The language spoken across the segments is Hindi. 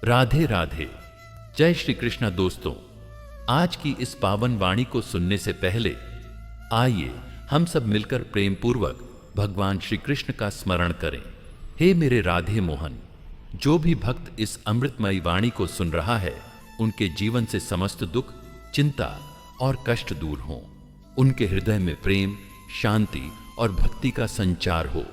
राधे राधे। जय श्री कृष्ण। दोस्तों, आज की इस पावन वाणी को सुनने से पहले आइए हम सब मिलकर प्रेम पूर्वक भगवान श्री कृष्ण का स्मरण करें। हे मेरे राधे मोहन, जो भी भक्त इस अमृतमयी वाणी को सुन रहा है, उनके जीवन से समस्त दुख, चिंता और कष्ट दूर हों। उनके हृदय में प्रेम, शांति और भक्ति का संचार हो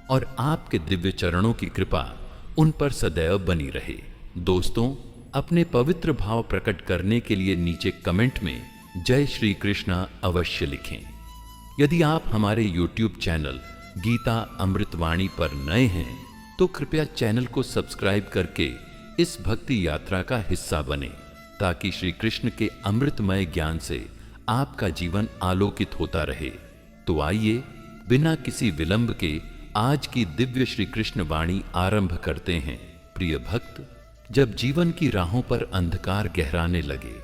और आपके दिव्य चरणों की कृपा उन पर सदैव बनी रहे। दोस्तों, अपने पवित्र भाव प्रकट करने के लिए नीचे कमेंट में जय श्री कृष्ण अवश्य लिखें। यदि आप हमारे YouTube चैनल गीता अमृतवाणी पर नए हैं तो कृपया चैनल को सब्सक्राइब करके इस भक्ति यात्रा का हिस्सा बने, ताकि श्री कृष्ण के अमृतमय ज्ञान से आपका जीवन आलोकित होता रहे। तो आइए बिना किसी विलंब के आज की दिव्य श्री कृष्ण वाणी आरंभ करते हैं। प्रिय भक्त, जब जीवन की राहों पर अंधकार गहराने लगे,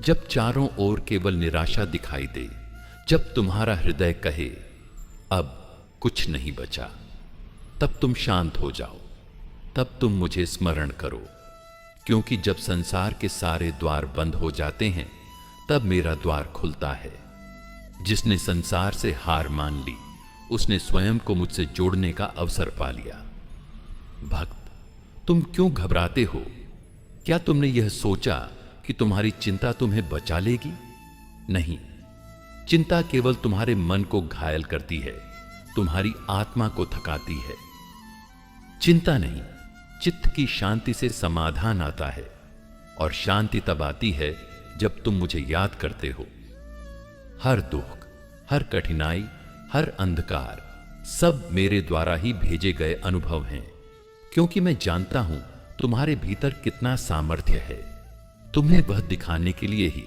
जब चारों ओर केवल निराशा दिखाई दे, जब तुम्हारा हृदय कहे अब कुछ नहीं बचा, तब तुम शांत हो जाओ, तब तुम मुझे स्मरण करो। क्योंकि जब संसार के सारे द्वार बंद हो जाते हैं, तब मेरा द्वार खुलता है। जिसने संसार से हार मान ली, उसने स्वयं को मुझसे जोड़ने का अवसर पा लिया। भक्त, तुम क्यों घबराते हो? क्या तुमने यह सोचा कि तुम्हारी चिंता तुम्हें बचा लेगी? नहीं, चिंता केवल तुम्हारे मन को घायल करती है, तुम्हारी आत्मा को थकाती है। चिंता नहीं, चित्त की शांति से समाधान आता है, और शांति तब आती है जब तुम मुझे याद करते हो। हर दुख, हर कठिनाई, हर अंधकार सब मेरे द्वारा ही भेजे गए अनुभव हैं, क्योंकि मैं जानता हूं तुम्हारे भीतर कितना सामर्थ्य है। तुम्हें वह दिखाने के लिए ही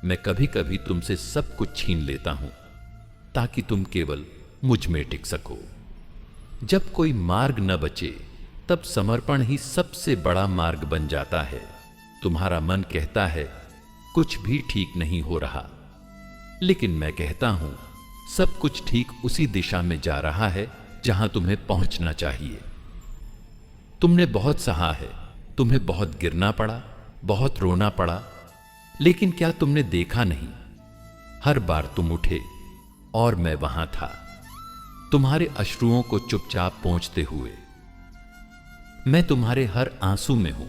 मैं कभी कभी तुमसे सब कुछ छीन लेता हूं, ताकि तुम केवल मुझ में टिक सको। जब कोई मार्ग न बचे, तब समर्पण ही सबसे बड़ा मार्ग बन जाता है। तुम्हारा मन कहता है कुछ भी ठीक नहीं हो रहा, लेकिन मैं कहता हूं सब कुछ ठीक उसी दिशा में जा रहा है जहां तुम्हें पहुंचना चाहिए। तुमने बहुत सहा है, तुम्हें बहुत गिरना पड़ा, बहुत रोना पड़ा, लेकिन क्या तुमने देखा नहीं? हर बार तुम उठे और मैं वहां था, तुम्हारे अश्रुओं को चुपचाप पोंछते हुए। मैं तुम्हारे हर आंसू में हूं,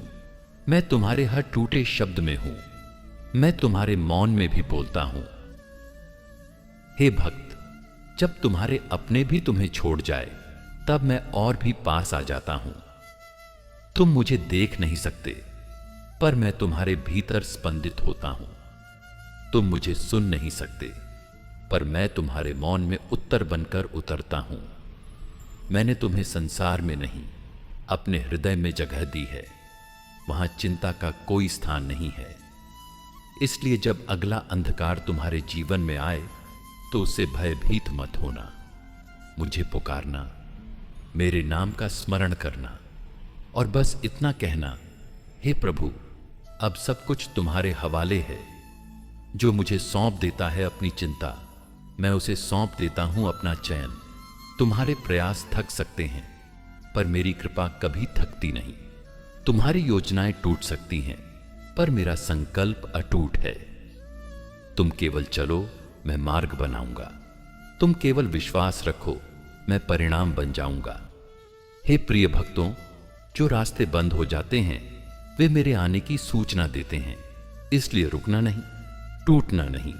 मैं तुम्हारे हर टूटे शब्द में हूं, मैं तुम्हारे मौन में भी बोलता हूं। हे भक्त, जब तुम्हारे अपने भी तुम्हें छोड़ जाए, तब मैं और भी पास आ जाता हूं। तुम मुझे देख नहीं सकते, पर मैं तुम्हारे भीतर स्पंदित होता हूं। तुम मुझे सुन नहीं सकते, पर मैं तुम्हारे मौन में उत्तर बनकर उतरता हूं। मैंने तुम्हें संसार में नहीं, अपने हृदय में जगह दी है। वहां चिंता का कोई स्थान नहीं है। इसलिए जब अगला अंधकार तुम्हारे जीवन में आए, तो उससे भयभीत मत होना। मुझे पुकारना, मेरे नाम का स्मरण करना, और बस इतना कहना, हे प्रभु, अब सब कुछ तुम्हारे हवाले है। जो मुझे सौंप देता है अपनी चिंता, मैं उसे सौंप देता हूं अपना चैन। तुम्हारे प्रयास थक सकते हैं, पर मेरी कृपा कभी थकती नहीं। तुम्हारी योजनाएं टूट सकती हैं, पर मेरा संकल्प अटूट है। तुम केवल चलो, मैं मार्ग बनाऊंगा। तुम केवल विश्वास रखो, मैं परिणाम बन जाऊंगा। हे प्रिय भक्तों, जो रास्ते बंद हो जाते हैं, वे मेरे आने की सूचना देते हैं। इसलिए रुकना नहीं, टूटना नहीं,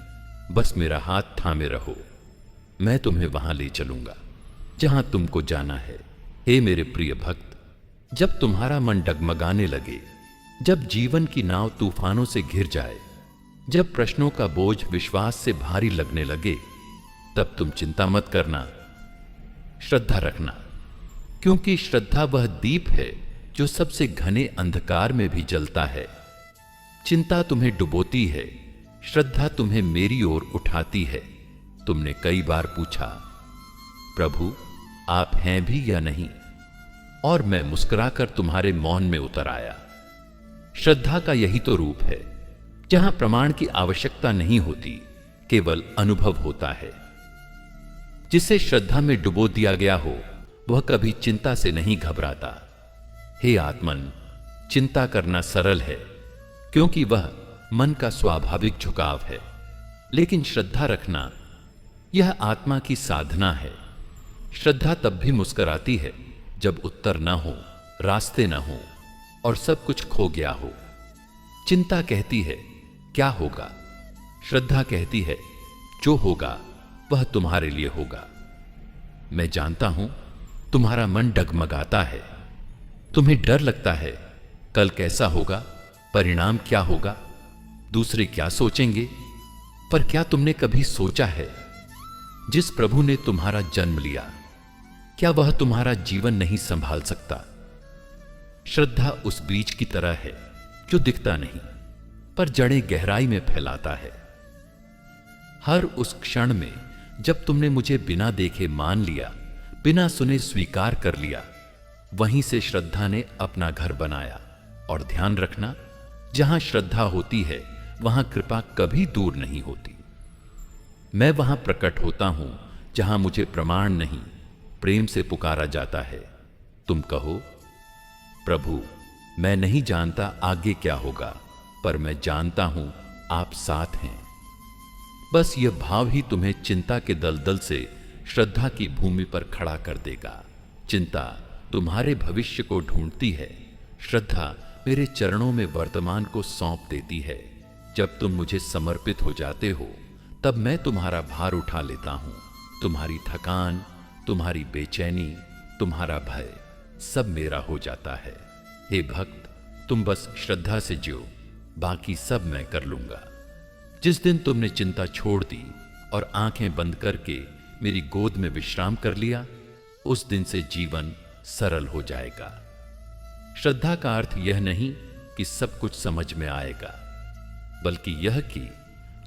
बस मेरा हाथ थामे रहो। मैं तुम्हें वहां ले चलूंगा जहां तुमको जाना है। हे मेरे प्रिय भक्त, जब तुम्हारा मन डगमगाने लगे, जब जीवन की नाव तूफानों से घिर जाए, जब प्रश्नों का बोझ विश्वास से भारी लगने लगे, तब तुम चिंता मत करना, श्रद्धा रखना। क्योंकि श्रद्धा वह दीप है जो सबसे घने अंधकार में भी जलता है। चिंता तुम्हें डुबोती है, श्रद्धा तुम्हें मेरी ओर उठाती है। तुमने कई बार पूछा, प्रभु आप हैं भी या नहीं, और मैं मुस्कुराकर तुम्हारे मौन में उतर आया। श्रद्धा का यही तो रूप है, जहां प्रमाण की आवश्यकता नहीं होती, केवल अनुभव होता है। जिसे श्रद्धा में डुबो दिया गया हो, वह कभी चिंता से नहीं घबराता। हे आत्मन, चिंता करना सरल है क्योंकि वह मन का स्वाभाविक झुकाव है, लेकिन श्रद्धा रखना यह आत्मा की साधना है। श्रद्धा तब भी मुस्कुराती है जब उत्तर न हो, रास्ते न हो और सब कुछ खो गया हो। चिंता कहती है क्या होगा, श्रद्धा कहती है जो होगा वह तुम्हारे लिए होगा। मैं जानता हूं तुम्हारा मन डगमगाता है, तुम्हें डर लगता है कल कैसा होगा, परिणाम क्या होगा, दूसरे क्या सोचेंगे। पर क्या तुमने कभी सोचा है जिस प्रभु ने तुम्हारा जन्म लिया, क्या वह तुम्हारा जीवन नहीं संभाल सकता? श्रद्धा उस बीज की तरह है जो दिखता नहीं पर जड़ें गहराई में फैलाता है। हर उस क्षण में जब तुमने मुझे बिना देखे मान लिया, बिना सुने स्वीकार कर लिया, वहीं से श्रद्धा ने अपना घर बनाया। और ध्यान रखना, जहां श्रद्धा होती है वहां कृपा कभी दूर नहीं होती। मैं वहां प्रकट होता हूं जहां मुझे प्रमाण नहीं, प्रेम से पुकारा जाता है। तुम कहो प्रभु मैं नहीं जानता आगे क्या होगा, पर मैं जानता हूं आप साथ हैं। बस यह भाव ही तुम्हें चिंता के दलदल से श्रद्धा की भूमि पर खड़ा कर देगा। चिंता तुम्हारे भविष्य को ढूंढती है, श्रद्धा मेरे चरणों में वर्तमान को सौंप देती है। जब तुम मुझे समर्पित हो जाते हो तब मैं तुम्हारा भार उठा लेता हूं। तुम्हारी थकान, तुम्हारी बेचैनी, तुम्हारा भय सब मेरा हो जाता है। हे भक्त, तुम बस श्रद्धा से जियो, बाकी सब मैं कर लूंगा। जिस दिन तुमने चिंता छोड़ दी और आंखें बंद करके मेरी गोद में विश्राम कर लिया, उस दिन से जीवन सरल हो जाएगा। श्रद्धा का अर्थ यह नहीं कि सब कुछ समझ में आएगा, बल्कि यह कि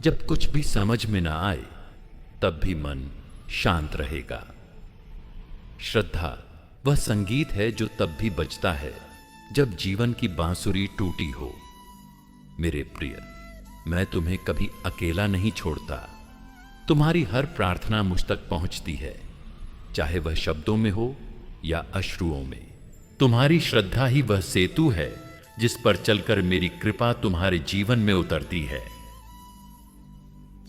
जब कुछ भी समझ में ना आए तब भी मन शांत रहेगा। श्रद्धा वह संगीत है जो तब भी बजता है जब जीवन की बांसुरी टूटी हो। मेरे प्रिय, मैं तुम्हें कभी अकेला नहीं छोड़ता। तुम्हारी हर प्रार्थना मुझ तक पहुंचती है, चाहे वह शब्दों में हो या अश्रुओं में। तुम्हारी श्रद्धा ही वह सेतु है जिस पर चलकर मेरी कृपा तुम्हारे जीवन में उतरती है।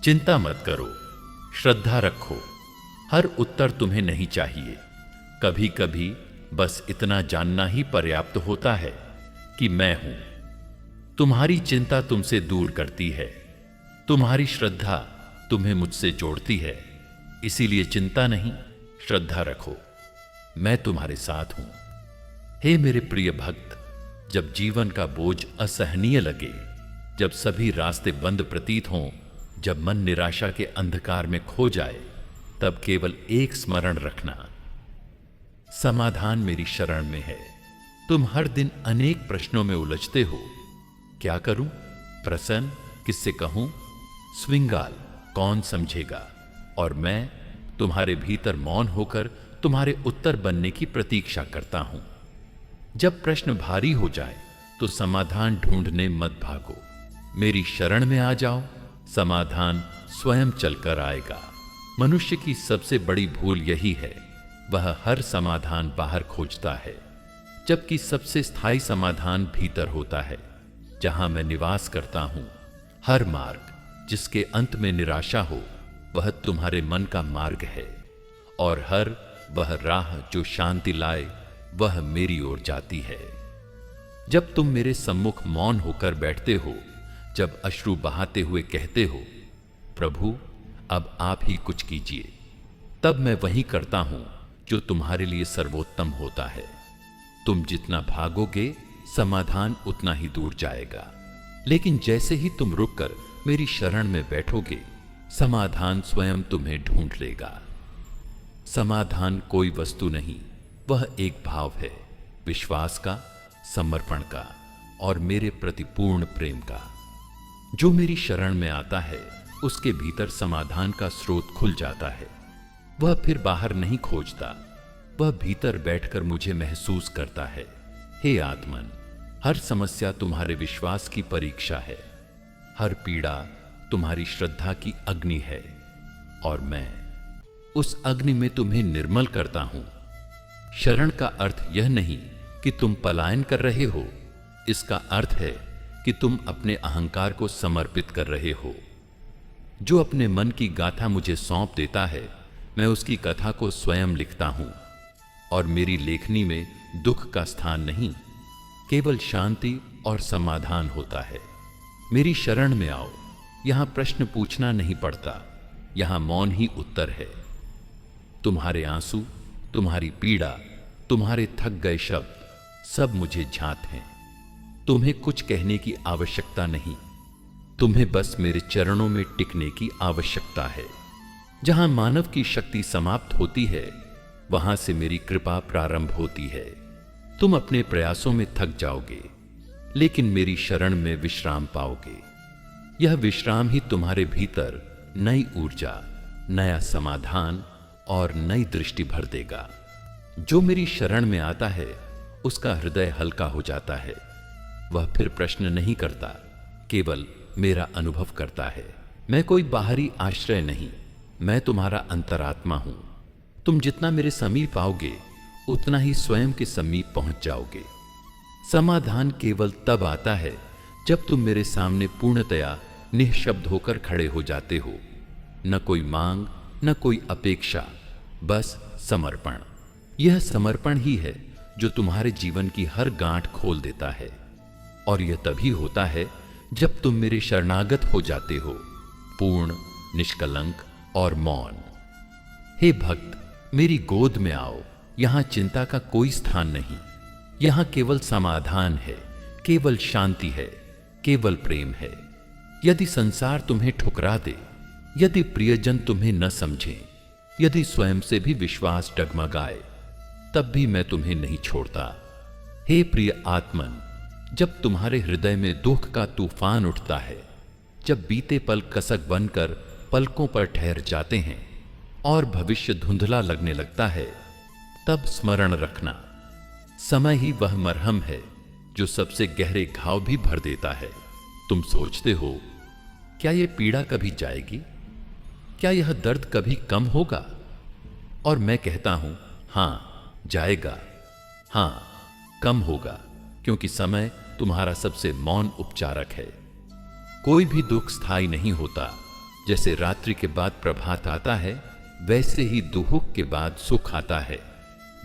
चिंता मत करो, श्रद्धा रखो। हर उत्तर तुम्हें नहीं चाहिए। कभी कभी बस इतना जानना ही पर्याप्त होता है कि मैं हूं। तुम्हारी चिंता तुमसे दूर करती है, तुम्हारी श्रद्धा तुम्हें मुझसे जोड़ती है। इसीलिए चिंता नहीं, श्रद्धा रखो। मैं तुम्हारे साथ हूं। हे मेरे प्रिय भक्त, जब जीवन का बोझ असहनीय लगे, जब सभी रास्ते बंद प्रतीत हों, जब मन निराशा के अंधकार में खो जाए, तब केवल एक स्मरण रखना, समाधान मेरी शरण में है। तुम हर दिन अनेक प्रश्नों में उलझते हो। क्या करूं? प्रसन्न किससे कहूं? श्रृंगार कौन समझेगा? और मैं तुम्हारे भीतर मौन होकर तुम्हारे उत्तर बनने की प्रतीक्षा करता हूं। जब प्रश्न भारी हो जाए तो समाधान ढूंढने मत भागो, मेरी शरण में आ जाओ, समाधान स्वयं चलकर आएगा। मनुष्य की सबसे बड़ी भूल यही है, वह हर समाधान बाहर खोजता है, जबकि सबसे स्थायी समाधान भीतर होता है, जहां मैं निवास करता हूं। हर मार्ग जिसके अंत में निराशा हो, वह तुम्हारे मन का मार्ग है, और हर वह राह जो शांति लाए, वह मेरी ओर जाती है। जब तुम मेरे सम्मुख मौन होकर बैठते हो, जब अश्रु बहाते हुए कहते हो प्रभु अब आप ही कुछ कीजिए, तब मैं वही करता हूं जो तुम्हारे लिए सर्वोत्तम होता है। तुम जितना भागोगे, समाधान उतना ही दूर जाएगा, लेकिन जैसे ही तुम रुककर मेरी शरण में बैठोगे, समाधान स्वयं तुम्हें ढूंढ लेगा। समाधान कोई वस्तु नहीं, वह एक भाव है, विश्वास का, समर्पण का और मेरे प्रति पूर्ण प्रेम का। जो मेरी शरण में आता है, उसके भीतर समाधान का स्रोत खुल जाता है। वह फिर बाहर नहीं खोजता, वह भीतर बैठकर मुझे महसूस करता है। हे आत्मन, हर समस्या तुम्हारे विश्वास की परीक्षा है, हर पीड़ा तुम्हारी श्रद्धा की अग्नि है, और मैं उस अग्नि में तुम्हें निर्मल करता हूं। शरण का अर्थ यह नहीं कि तुम पलायन कर रहे हो, इसका अर्थ है कि तुम अपने अहंकार को समर्पित कर रहे हो। जो अपने मन की गाथा मुझे सौंप देता है, मैं उसकी कथा को स्वयं लिखता हूं, और मेरी लेखनी में दुख का स्थान नहीं, केवल शांति और समाधान होता है। मेरी शरण में आओ, यहां प्रश्न पूछना नहीं पड़ता, यहां मौन ही उत्तर है। तुम्हारे आंसू, तुम्हारी पीड़ा, तुम्हारे थक गए शब्द सब मुझे झांत हैं। तुम्हें कुछ कहने की आवश्यकता नहीं, तुम्हें बस मेरे चरणों में टिकने की आवश्यकता है। जहां मानव की शक्ति समाप्त होती है, वहां से मेरी कृपा प्रारंभ होती है। तुम अपने प्रयासों में थक जाओगे, लेकिन मेरी शरण में विश्राम पाओगे। यह विश्राम ही तुम्हारे भीतर नई ऊर्जा, नया समाधान और नई दृष्टि भर देगा। जो मेरी शरण में आता है, उसका हृदय हल्का हो जाता है। वह फिर प्रश्न नहीं करता, केवल मेरा अनुभव करता है। मैं कोई बाहरी आश्रय नहीं, मैं तुम्हारा अंतरात्मा हूं। तुम जितना मेरे समीप आओगे, उतना ही स्वयं के समीप पहुंच जाओगे। समाधान केवल तब आता है जब तुम मेरे सामने पूर्णतया निःशब्द होकर खड़े हो जाते हो। न कोई मांग, न कोई अपेक्षा, बस समर्पण। यह समर्पण ही है जो तुम्हारे जीवन की हर गांठ खोल देता है। और यह तभी होता है जब तुम मेरे शरणागत हो जाते हो, पूर्ण, निष्कलंक और मौन। हे भक्त, मेरी गोद में आओ। यहां चिंता का कोई स्थान नहीं, यहां केवल समाधान है, केवल शांति है, केवल प्रेम है। यदि संसार तुम्हें ठुकरा दे, यदि प्रियजन तुम्हें न समझे, यदि स्वयं से भी विश्वास डगमगाए, तब भी मैं तुम्हें नहीं छोड़ता। हे प्रिय आत्मन, जब तुम्हारे हृदय में दुख का तूफान उठता है, जब बीते पल कसक बनकर पलकों पर ठहर जाते हैं और भविष्य धुंधला लगने लगता है, तब स्मरण रखना, समय ही वह मरहम है जो सबसे गहरे घाव भी भर देता है। तुम सोचते हो, क्या यह पीड़ा कभी जाएगी? क्या यह दर्द कभी कम होगा? और मैं कहता हूं, हां, जाएगा, हां, कम होगा, क्योंकि समय तुम्हारा सबसे मौन उपचारक है। कोई भी दुख स्थायी नहीं होता। जैसे रात्रि के बाद प्रभात आता है, वैसे ही दुहुक के बाद सुख आता है।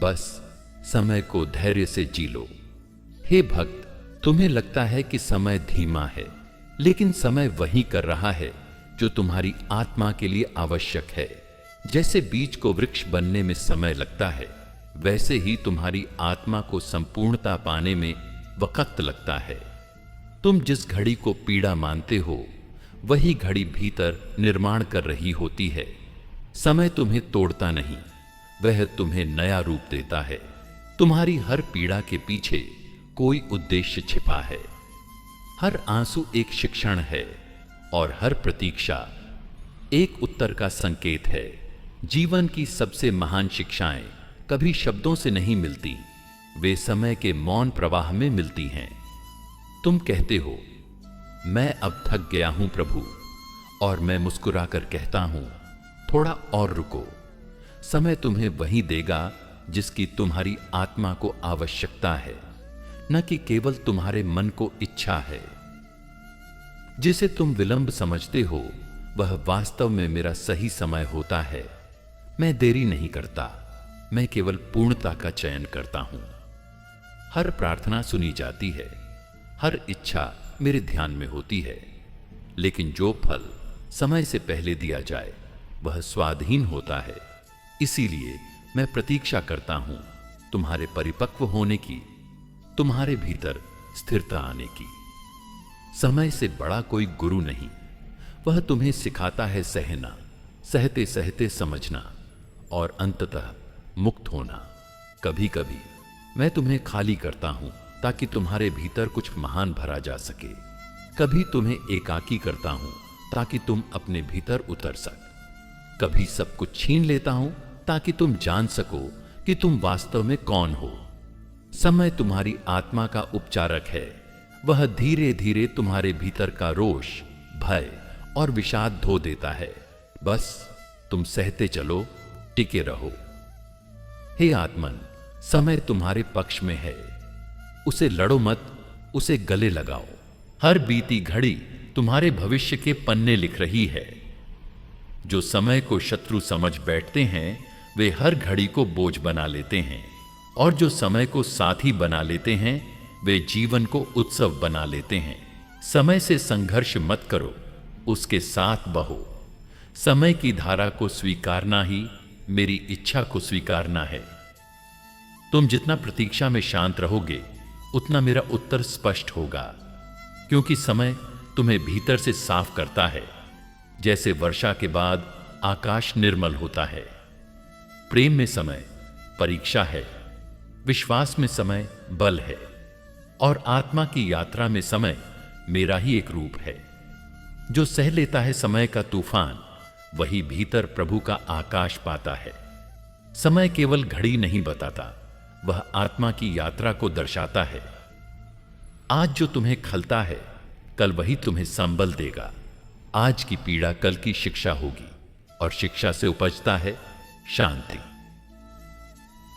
बस समय को धैर्य से जी लो। हे भक्त, तुम्हें लगता है कि समय धीमा है, लेकिन समय वही कर रहा है जो तुम्हारी आत्मा के लिए आवश्यक है। जैसे बीज को वृक्ष बनने में समय लगता है, वैसे ही तुम्हारी आत्मा को संपूर्णता पाने में वक्त लगता है। तुम जिस घड़ी को पीड़ा मानते हो, वही घड़ी भीतर निर्माण कर रही होती है। समय तुम्हें तोड़ता नहीं, वह तुम्हें नया रूप देता है। तुम्हारी हर पीड़ा के पीछे कोई उद्देश्य छिपा है। हर आंसू एक शिक्षण है और हर प्रतीक्षा एक उत्तर का संकेत है। जीवन की सबसे महान शिक्षाएं कभी शब्दों से नहीं मिलती, वे समय के मौन प्रवाह में मिलती हैं। तुम कहते हो, मैं अब थक गया हूं प्रभु, और मैं मुस्कुराकर कहता हूं, थोड़ा और रुको। समय तुम्हें वही देगा जिसकी तुम्हारी आत्मा को आवश्यकता है, न कि केवल तुम्हारे मन को इच्छा है। जिसे तुम विलंब समझते हो, वह वास्तव में मेरा सही समय होता है। मैं देरी नहीं करता, मैं केवल पूर्णता का चयन करता हूं। हर प्रार्थना सुनी जाती है, हर इच्छा मेरे ध्यान में होती है, लेकिन जो फल समय से पहले दिया जाए, वह स्वाधीन होता है। इसीलिए मैं प्रतीक्षा करता हूं तुम्हारे परिपक्व होने की, तुम्हारे भीतर स्थिरता आने की। समय से बड़ा कोई गुरु नहीं, वह तुम्हें सिखाता है सहना, सहते सहते समझना और अंततः मुक्त होना। कभी कभी मैं तुम्हें खाली करता हूं ताकि तुम्हारे भीतर कुछ महान भरा जा सके। कभी तुम्हें एकाकी करता हूं ताकि तुम अपने भीतर उतर सक। कभी सब कुछ छीन लेता हूं ताकि तुम जान सको कि तुम वास्तव में कौन हो। समय तुम्हारी आत्मा का उपचारक है, वह धीरे धीरे तुम्हारे भीतर का रोष, भय और विषाद धो देता है। बस तुम सहते चलो, टिके रहो। हे आत्मन, समय तुम्हारे पक्ष में है, उसे लड़ो मत, उसे गले लगाओ। हर बीती घड़ी तुम्हारे भविष्य के पन्ने लिख रही है। जो समय को शत्रु समझ बैठते हैं वे हर घड़ी को बोझ बना लेते हैं, और जो समय को साथी बना लेते हैं वे जीवन को उत्सव बना लेते हैं। समय से संघर्ष मत करो, उसके साथ बहो। समय की धारा को स्वीकारना ही मेरी इच्छा को स्वीकारना है। तुम जितना प्रतीक्षा में शांत रहोगे उतना मेरा उत्तर स्पष्ट होगा, क्योंकि समय तुम्हें भीतर से साफ करता है, जैसे वर्षा के बाद आकाश निर्मल होता है। प्रेम में समय परीक्षा है, विश्वास में समय बल है, और आत्मा की यात्रा में समय मेरा ही एक रूप है। जो सह लेता है समय का तूफान, वही भीतर प्रभु का आकाश पाता है। समय केवल घड़ी नहीं बताता, वह आत्मा की यात्रा को दर्शाता है। आज जो तुम्हें खलता है कल वही तुम्हें संबल देगा। आज की पीड़ा कल की शिक्षा होगी, और शिक्षा से उपजता है शांति।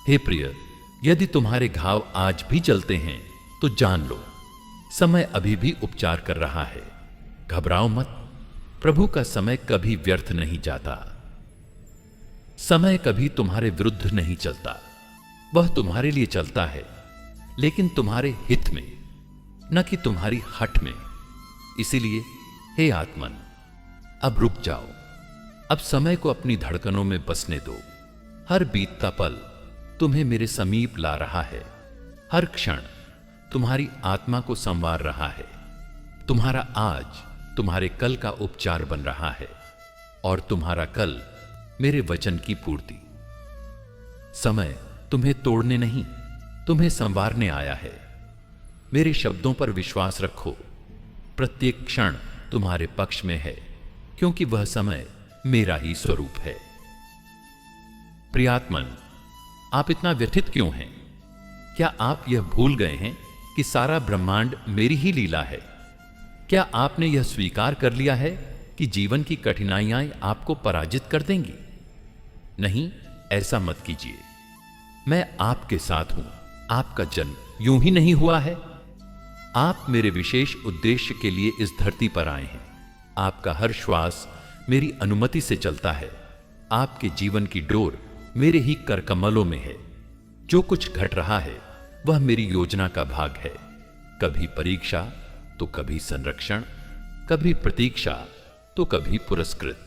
हे प्रिय, यदि तुम्हारे घाव आज भी चलते हैं तो जान लो समय अभी भी उपचार कर रहा है। घबराओ मत, प्रभु का समय कभी व्यर्थ नहीं जाता। समय कभी तुम्हारे विरुद्ध नहीं चलता, वह तुम्हारे लिए चलता है, लेकिन तुम्हारे हित में, न कि तुम्हारी हठ में। इसीलिए हे आत्मन, अब रुक जाओ। अब समय को अपनी धड़कनों में बसने दो। हर बीतता पल तुम्हें मेरे समीप ला रहा है। हर क्षण तुम्हारी आत्मा को संवार रहा है। तुम्हारा आज तुम्हारे कल का उपचार बन रहा है, और तुम्हारा कल मेरे वचन की पूर्ति। समय तुम्हें तोड़ने नहीं, तुम्हें संवारने आया है। मेरे शब्दों पर विश्वास रखो। प्रत्येक क्षण तुम्हारे पक्ष में है, क्योंकि वह समय मेरा ही स्वरूप है। प्रियात्मन, आप इतना व्यथित क्यों हैं? क्या आप यह भूल गए हैं कि सारा ब्रह्मांड मेरी ही लीला है? क्या आपने यह स्वीकार कर लिया है कि जीवन की कठिनाइयां आपको पराजित कर देंगी? नहीं, ऐसा मत कीजिए। मैं आपके साथ हूं। आपका जन्म यूं ही नहीं हुआ है। आप मेरे विशेष उद्देश्य के लिए इस धरती पर आए हैं। आपका हर श्वास मेरी अनुमति से चलता है। आपके जीवन की डोर मेरे ही करकमलों में है। जो कुछ घट रहा है वह मेरी योजना का भाग है। कभी परीक्षा तो कभी संरक्षण, कभी प्रतीक्षा तो कभी पुरस्कृत।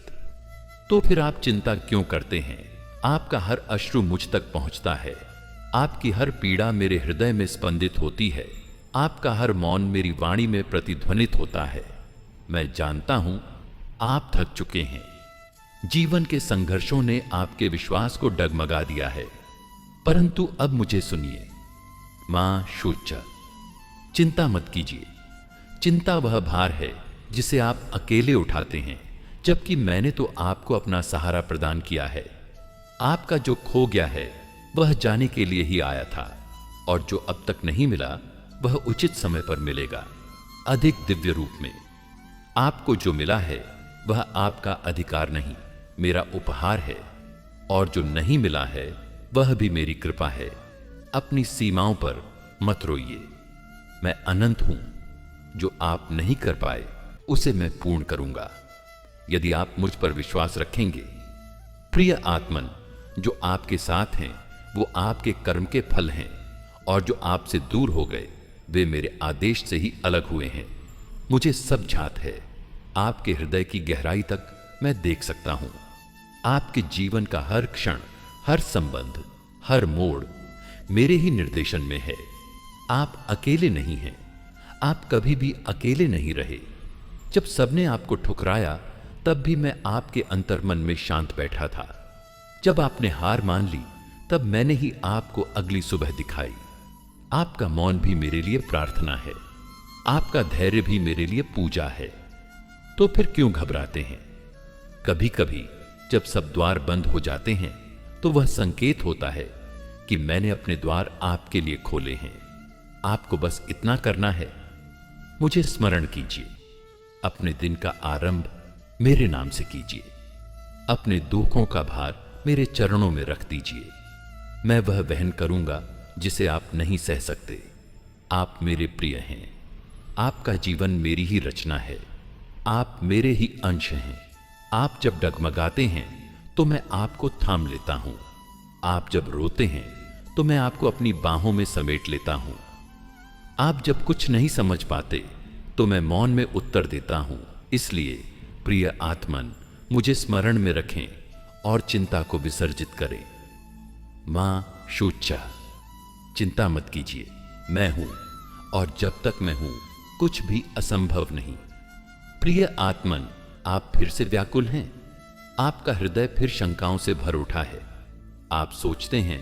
तो फिर आप चिंता क्यों करते हैं? आपका हर अश्रु मुझ तक पहुंचता है। आपकी हर पीड़ा मेरे हृदय में स्पंदित होती है। आपका हर मौन मेरी वाणी में प्रतिध्वनित होता है। मैं जानता हूं आप थक चुके हैं। जीवन के संघर्षों ने आपके विश्वास को डगमगा दिया है। परंतु अब मुझे सुनिए। मां शोचा, चिंता मत कीजिए। चिंता वह भार है जिसे आप अकेले उठाते हैं, जबकि मैंने तो आपको अपना सहारा प्रदान किया है। आपका जो खो गया है वह जाने के लिए ही आया था, और जो अब तक नहीं मिला वह उचित समय पर मिलेगा, अधिक दिव्य रूप में। आपको जो मिला है वह आपका अधिकार नहीं, मेरा उपहार है, और जो नहीं मिला है वह भी मेरी कृपा है। अपनी सीमाओं पर मत रोइए। मैं अनंत हूं। जो आप नहीं कर पाए उसे मैं पूर्ण करूंगा, यदि आप मुझ पर विश्वास रखेंगे। प्रिय आत्मन, जो आपके साथ हैं वो आपके कर्म के फल हैं, और जो आपसे दूर हो गए वे मेरे आदेश से ही अलग हुए हैं। मुझे सब ज्ञात है। आपके हृदय की गहराई तक मैं देख सकता हूं। आपके जीवन का हर क्षण, हर संबंध, हर मोड़ मेरे ही निर्देशन में है। आप अकेले नहीं हैं। आप कभी भी अकेले नहीं रहे। जब सबने आपको ठुकराया तब भी मैं आपके अंतर्मन में शांत बैठा था। जब आपने हार मान ली तब मैंने ही आपको अगली सुबह दिखाई। आपका मौन भी मेरे लिए प्रार्थना है। आपका धैर्य भी मेरे लिए पूजा है। तो फिर क्यों घबराते हैं? कभी कभी जब सब द्वार बंद हो जाते हैं तो वह संकेत होता है कि मैंने अपने द्वार आपके लिए खोले हैं। आपको बस इतना करना है, मुझे स्मरण कीजिए। अपने दिन का आरंभ मेरे नाम से कीजिए। अपने दुखों का भार मेरे चरणों में रख दीजिए। मैं वह वहन करूंगा जिसे आप नहीं सह सकते। आप मेरे प्रिय हैं। आपका जीवन मेरी ही रचना है, आप मेरे ही अंश हैं। आप जब डगमगाते हैं तो मैं आपको थाम लेता हूं, आप जब रोते हैं तो मैं आपको अपनी बाहों में समेट लेता हूं। आप जब कुछ नहीं समझ पाते तो मैं मौन में उत्तर देता हूं। इसलिए प्रिय आत्मन, मुझे स्मरण में रखें और चिंता को विसर्जित करें। मां शूचा, चिंता मत कीजिए, मैं हूं और जब तक मैं हूं कुछ भी असंभव नहीं। प्रिय आत्मन, आप फिर से व्याकुल हैं, आपका हृदय फिर शंकाओं से भर उठा है। आप सोचते हैं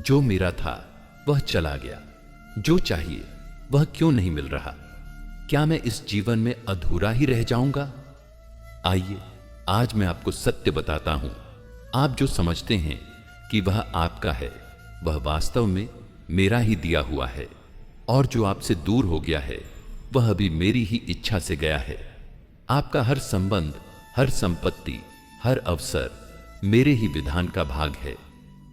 जो मेरा था वह चला गया, जो चाहिए वह क्यों नहीं मिल रहा, क्या मैं इस जीवन में अधूरा ही रह जाऊंगा? आइए आज मैं आपको सत्य बताता हूं। आप जो समझते हैं कि वह आपका है, वह वास्तव में मेरा ही दिया हुआ है, और जो आपसे दूर हो गया है वह भी मेरी ही इच्छा से गया है। आपका हर संबंध, हर संपत्ति, हर अवसर मेरे ही विधान का भाग है।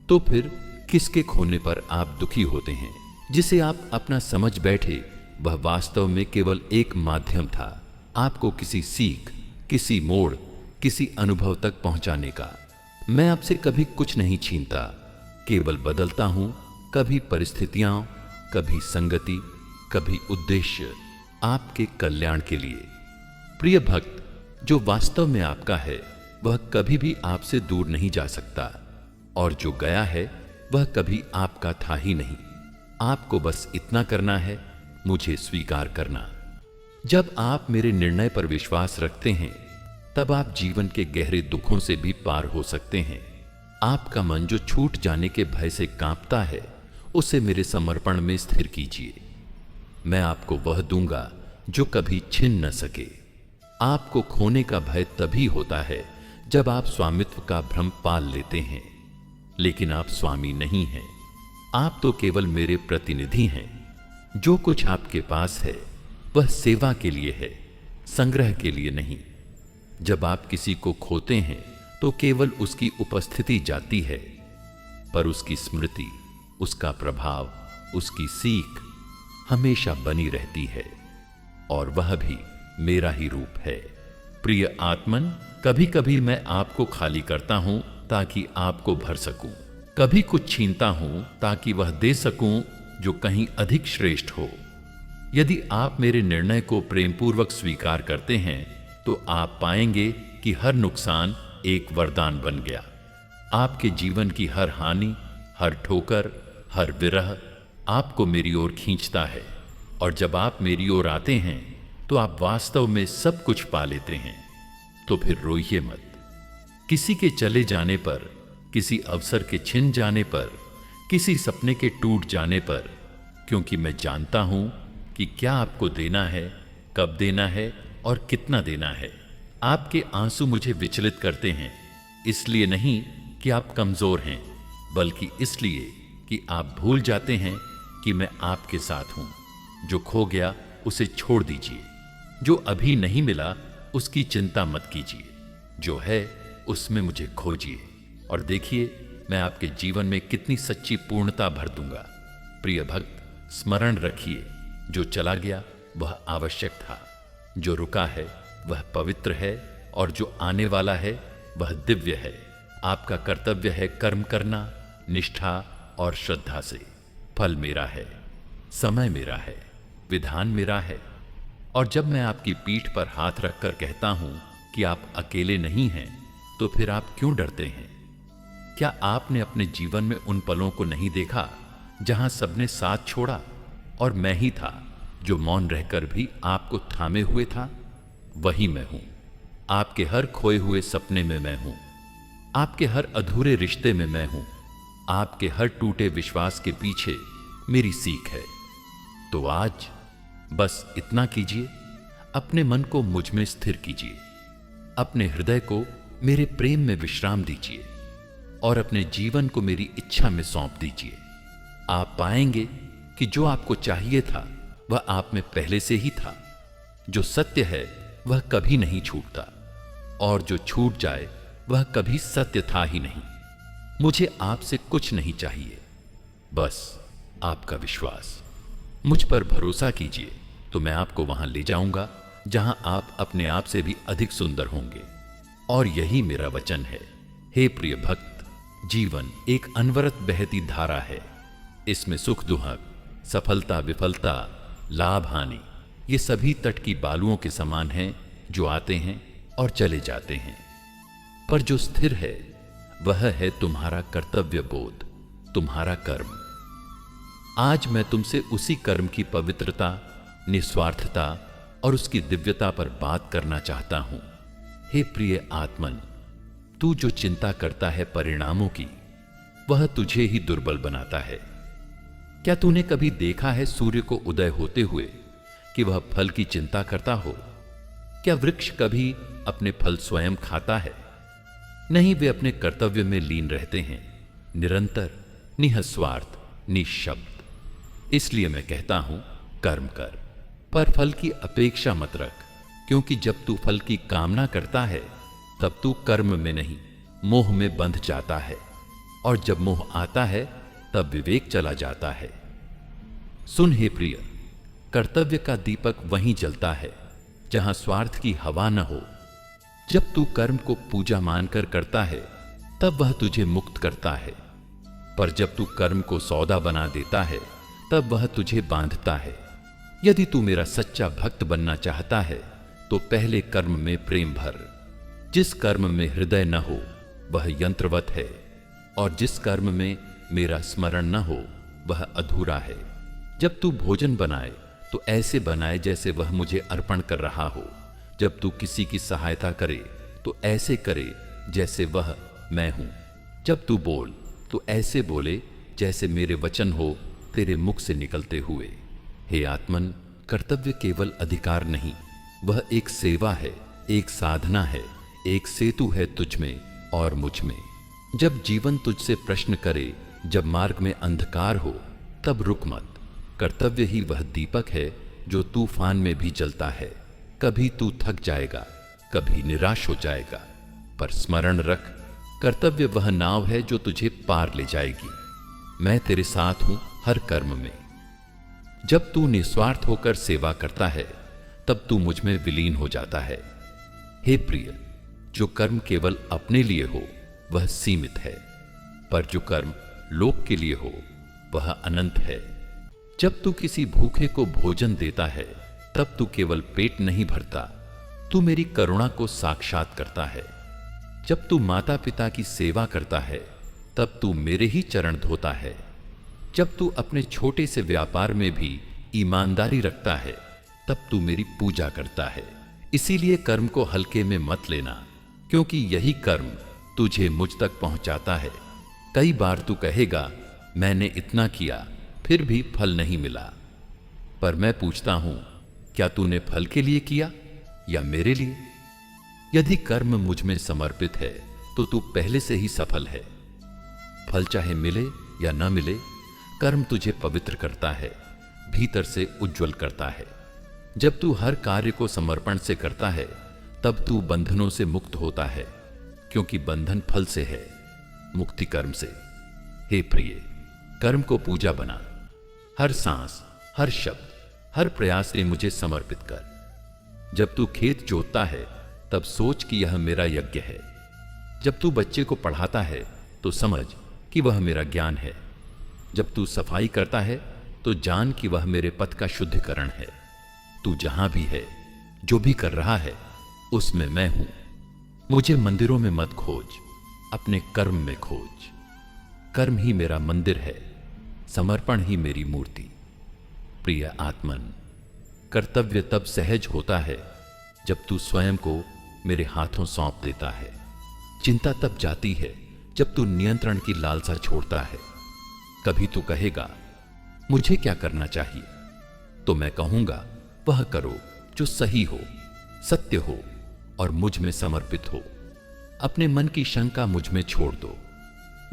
तो फिर किसके खोने पर आप दुखी होते हैं? जिसे आप अपना समझ बैठे वह वास्तव में केवल एक माध्यम था, आपको किसी सीख, किसी मोड़, किसी अनुभव तक पहुंचाने का। मैं आपसे कभी कुछ नहीं छीनता, केवल बदलता हूं, कभी परिस्थितियां, कभी संगति, कभी उद्देश्य, आपके कल्याण के लिए। प्रिय भक्त, जो वास्तव में आपका है वह कभी भी आपसे दूर नहीं जा सकता, और जो गया है वह कभी आपका था ही नहीं। आपको बस इतना करना है, मुझे स्वीकार करना। जब आप मेरे निर्णय पर विश्वास रखते हैं तब आप जीवन के गहरे दुखों से भी पार हो सकते हैं। आपका मन जो छूट जाने के भय से कांपता है उसे मेरे समर्पण में स्थिर कीजिए। मैं आपको वह दूंगा जो कभी छिन न सके। आपको खोने का भय तभी होता है जब आप स्वामित्व का भ्रम पाल लेते हैं, लेकिन आप स्वामी नहीं हैं। आप तो केवल मेरे प्रतिनिधि हैं। जो कुछ आपके पास है वह सेवा के लिए है, संग्रह के लिए नहीं। जब आप किसी को खोते हैं तो केवल उसकी उपस्थिति जाती है, पर उसकी स्मृति, उसका प्रभाव, उसकी सीख हमेशा बनी रहती है, और वह भी मेरा ही रूप है। प्रिय आत्मन, कभी कभी मैं आपको खाली करता हूं ताकि आपको भर सकूं, कभी कुछ छीनता हूं ताकि वह दे सकूं जो कहीं अधिक श्रेष्ठ हो। यदि आप मेरे निर्णय को प्रेमपूर्वक स्वीकार करते हैं तो आप पाएंगे कि हर नुकसान एक वरदान बन गया। आपके जीवन की हर हानि, हर ठोकर, हर विरह आपको मेरी ओर खींचता है, और जब आप मेरी ओर आते हैं तो आप वास्तव में सब कुछ पा लेते हैं। तो फिर रोइए मत। किसी के चले जाने पर, किसी अवसर के छिन जाने पर, किसी सपने के टूट जाने पर, क्योंकि मैं जानता हूं कि क्या आपको देना है, कब देना है और कितना देना है। आपके आंसू मुझे विचलित करते हैं, इसलिए नहीं कि आप कमजोर हैं, बल्कि इसलिए कि आप भूल जाते हैं कि मैं आपके साथ हूं। जो खो गया उसे छोड़ दीजिए, जो अभी नहीं मिला उसकी चिंता मत कीजिए, जो है उसमें मुझे खोजिए और देखिए मैं आपके जीवन में कितनी सच्ची पूर्णता भर दूंगा। प्रिय भक्त, स्मरण रखिए, जो चला गया वह आवश्यक था, जो रुका है वह पवित्र है, और जो आने वाला है वह दिव्य है। आपका कर्तव्य है कर्म करना निष्ठा और श्रद्धा से। फल मेरा है, समय मेरा है, विधान मेरा है। और जब मैं आपकी पीठ पर हाथ रखकर कहता हूं कि आप अकेले नहीं हैं, तो फिर आप क्यों डरते हैं? क्या आपने अपने जीवन में उन पलों को नहीं देखा जहां सबने साथ छोड़ा और मैं ही था जो मौन रहकर भी आपको थामे हुए था? वही मैं हूं। आपके हर खोए हुए सपने में मैं हूं, आपके हर अधूरे रिश्ते में मैं हूं, आपके हर टूटे विश्वास के पीछे मेरी सीख है। तो आज बस इतना कीजिए, अपने मन को मुझ में स्थिर कीजिए, अपने हृदय को मेरे प्रेम में विश्राम दीजिए और अपने जीवन को मेरी इच्छा में सौंप दीजिए। आप पाएंगे कि जो आपको चाहिए था वह आप में पहले से ही था। जो सत्य है वह कभी नहीं छूटता, और जो छूट जाए वह कभी सत्य था ही नहीं। मुझे आपसे कुछ नहीं चाहिए, बस आपका विश्वास। मुझ पर भरोसा कीजिए, तो मैं आपको वहां ले जाऊंगा जहां आप अपने आप से भी अधिक सुंदर होंगे। और यही मेरा वचन है। हे प्रिय भक्त, जीवन एक अनवरत बहती धारा है। इसमें सुख दुख, सफलता विफलता, लाभ हानि, ये सभी तट की बालुओं के समान हैं जो आते हैं और चले जाते हैं। पर जो स्थिर है वह है तुम्हारा कर्तव्य बोध, तुम्हारा कर्म। आज मैं तुमसे उसी कर्म की पवित्रता, निस्वार्थता और उसकी दिव्यता पर बात करना चाहता हूं। हे प्रिय आत्मन, तू जो चिंता करता है परिणामों की, वह तुझे ही दुर्बल बनाता है। क्या तूने कभी देखा है सूर्य को उदय होते हुए कि वह फल की चिंता करता हो? क्या वृक्ष कभी अपने फल स्वयं खाता है? नहीं, वे अपने कर्तव्य में लीन रहते हैं, निरंतर, निःस्वार्थ, निःशब्द। इसलिए मैं कहता हूं, कर्म कर, पर फल की अपेक्षा मत रख, क्योंकि जब तू फल की कामना करता है तब तू कर्म में नहीं, मोह में बंध जाता है, और जब मोह आता है तब विवेक चला जाता है। सुन हे प्रिय, कर्तव्य का दीपक वहीं जलता है जहां स्वार्थ की हवा न हो। जब तू कर्म को पूजा मानकर करता है तब वह तुझे मुक्त करता है, पर जब तू कर्म को सौदा बना देता है तब वह तुझे बांधता है। यदि तू मेरा सच्चा भक्त बनना चाहता है तो पहले कर्म में प्रेम भर। जिस कर्म में हृदय न हो वह यंत्रवत है, और जिस कर्म में मेरा स्मरण न हो वह अधूरा है। जब तू भोजन बनाए तो ऐसे बनाए जैसे वह मुझे अर्पण कर रहा हो। जब तू किसी की सहायता करे तो ऐसे करे जैसे वह मैं हूं। जब तू बोल तो ऐसे बोले जैसे मेरे वचन हो तेरे मुख से निकलते हुए। हे आत्मन, कर्तव्य केवल अधिकार नहीं, वह एक सेवा है, एक साधना है, एक सेतु है तुझ में और मुझ में। जब जीवन तुझसे प्रश्न करे, जब मार्ग में अंधकार हो, तब रुक मत। कर्तव्य ही वह दीपक है जो तूफान में भी जलता है। कभी तू थक जाएगा, कभी निराश हो जाएगा, पर स्मरण रख, कर्तव्य वह नाव है जो तुझे पार ले जाएगी। मैं तेरे साथ हूं हर कर्म में। जब तू निस्वार्थ होकर सेवा करता है तब तू मुझ में विलीन हो जाता है। हे प्रिय, जो कर्म केवल अपने लिए हो वह सीमित है, पर जो कर्म लोक के लिए हो वह अनंत है। जब तू किसी भूखे को भोजन देता है तब तू केवल पेट नहीं भरता, तू मेरी करुणा को साक्षात करता है। जब तू माता पिता की सेवा करता है तब तू मेरे ही चरण धोता है। जब तू अपने छोटे से व्यापार में भी ईमानदारी रखता है तब तू मेरी पूजा करता है। इसीलिए कर्म को हल्के में मत लेना, क्योंकि यही कर्म तुझे मुझ तक पहुंचाता है। कई बार तू कहेगा मैंने इतना किया फिर भी फल नहीं मिला, पर मैं पूछता हूं, क्या तूने फल के लिए किया या मेरे लिए? यदि कर्म मुझ में समर्पित है तो तू पहले से ही सफल है। फल चाहे मिले या न मिले, कर्म तुझे पवित्र करता है, भीतर से उज्जवल करता है। जब तू हर कार्य को समर्पण से करता है तब तू बंधनों से मुक्त होता है, क्योंकि बंधन फल से है, मुक्ति कर्म से। हे प्रिय, कर्म को पूजा बना। हर सांस, हर शब्द, हर प्रयास से मुझे समर्पित कर। जब तू खेत जोतता है तब सोच कि यह मेरा यज्ञ है। जब तू बच्चे को पढ़ाता है तो समझ कि वह मेरा ज्ञान है। जब तू सफाई करता है तो जान कि वह मेरे पथ का शुद्धिकरण है। तू जहां भी है, जो भी कर रहा है, उसमें मैं हूं। मुझे मंदिरों में मत खोज, अपने कर्म में खोज। कर्म ही मेरा मंदिर है, समर्पण ही मेरी मूर्ति। प्रिय आत्मन, कर्तव्य तब सहज होता है जब तू स्वयं को मेरे हाथों सौंप देता है। चिंता तब जाती है जब तू नियंत्रण की लालसा छोड़ता है। कभी तू कहेगा मुझे क्या करना चाहिए, तो मैं कहूंगा वह करो जो सही हो, सत्य हो और मुझ में समर्पित हो। अपने मन की शंका मुझ में छोड़ दो।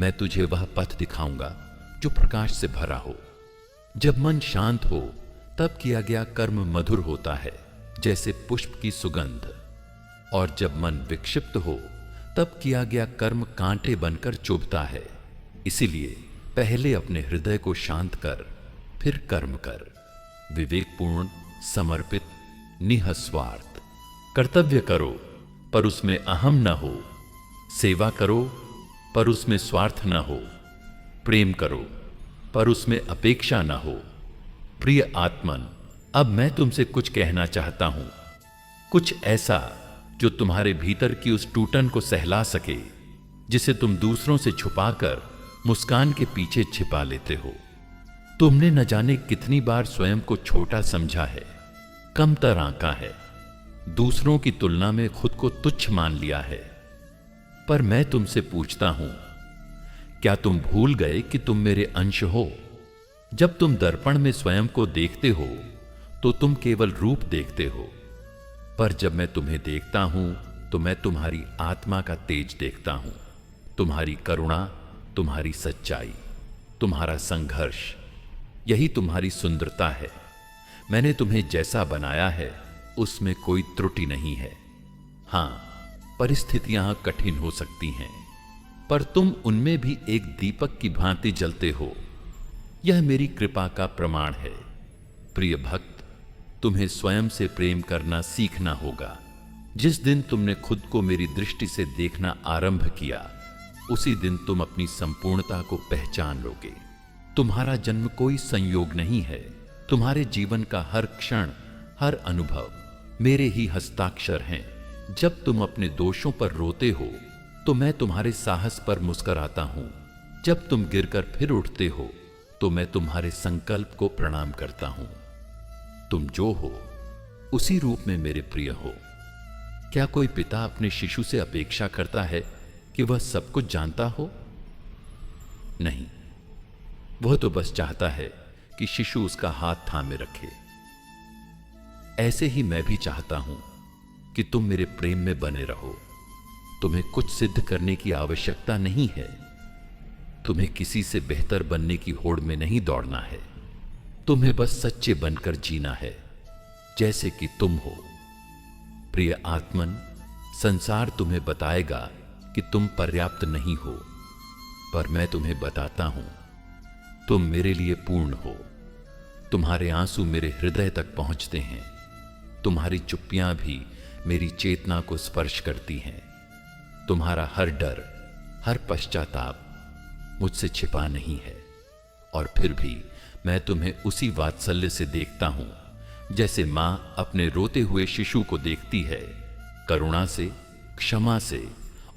मैं तुझे वह पथ दिखाऊंगा जो प्रकाश से भरा हो। जब मन शांत हो तब किया गया कर्म मधुर होता है, जैसे पुष्प की सुगंध। और जब मन विक्षिप्त हो तब किया गया कर्म कांटे बनकर चुभता है। इसीलिए पहले अपने हृदय को शांत कर, फिर कर्म कर। विवेकपूर्ण, समर्पित, निःस्वार्थ। कर्तव्य करो पर उसमें अहम न हो, सेवा करो पर उसमें स्वार्थ न हो, प्रेम करो पर उसमें अपेक्षा न हो। प्रिय आत्मन, अब मैं तुमसे कुछ कहना चाहता हूं, कुछ ऐसा जो तुम्हारे भीतर की उस टूटन को सहला सके जिसे तुम दूसरों से छुपाकर मुस्कान के पीछे छिपा लेते हो। तुमने न जाने कितनी बार स्वयं को छोटा समझा है, कमतर आंका है, दूसरों की तुलना में खुद को तुच्छ मान लिया है। पर मैं तुमसे पूछता हूं, क्या तुम भूल गए कि तुम मेरे अंश हो? जब तुम दर्पण में स्वयं को देखते हो तो तुम केवल रूप देखते हो, पर जब मैं तुम्हें देखता हूं तो मैं तुम्हारी आत्मा का तेज देखता हूं, तुम्हारी करुणा, तुम्हारी सच्चाई, तुम्हारा संघर्ष। यही तुम्हारी सुंदरता है। मैंने तुम्हें जैसा बनाया है उसमें कोई त्रुटि नहीं है। हां, परिस्थितियां कठिन हो सकती हैं, पर तुम उनमें भी एक दीपक की भांति जलते हो। यह मेरी कृपा का प्रमाण है। प्रिय भक्त, तुम्हें स्वयं से प्रेम करना सीखना होगा। जिस दिन तुमने खुद को मेरी दृष्टि से देखना आरंभ किया, उसी दिन तुम अपनी संपूर्णता को पहचान लोगे। तुम्हारा जन्म कोई संयोग नहीं है। तुम्हारे जीवन का हर क्षण, हर अनुभव मेरे ही हस्ताक्षर हैं। जब तुम अपने दोषों पर रोते हो तो मैं तुम्हारे साहस पर मुस्कुराता हूं। जब तुम गिरकर फिर उठते हो तो मैं तुम्हारे संकल्प को प्रणाम करता हूं। तुम जो हो उसी रूप में मेरे प्रिय हो। क्या कोई पिता अपने शिशु से अपेक्षा करता है कि वह सब कुछ जानता हो? नहीं, वह तो बस चाहता है कि शिशु उसका हाथ थामे रखे। ऐसे ही मैं भी चाहता हूं कि तुम मेरे प्रेम में बने रहो। तुम्हें कुछ सिद्ध करने की आवश्यकता नहीं है। तुम्हें किसी से बेहतर बनने की होड़ में नहीं दौड़ना है। तुम्हें बस सच्चे बनकर जीना है, जैसे कि तुम हो। प्रिय आत्मन, संसार तुम्हें बताएगा कि तुम पर्याप्त नहीं हो, पर मैं तुम्हें बताता हूं, तुम मेरे लिए पूर्ण हो। तुम्हारे आंसू मेरे हृदय तक पहुंचते हैं। तुम्हारी चुप्पियां भी मेरी चेतना को स्पर्श करती हैं। तुम्हारा हर डर, हर पश्चाताप मुझसे छिपा नहीं है। और फिर भी मैं तुम्हें उसी वात्सल्य से देखता हूं जैसे मां अपने रोते हुए शिशु को देखती है, करुणा से, क्षमा से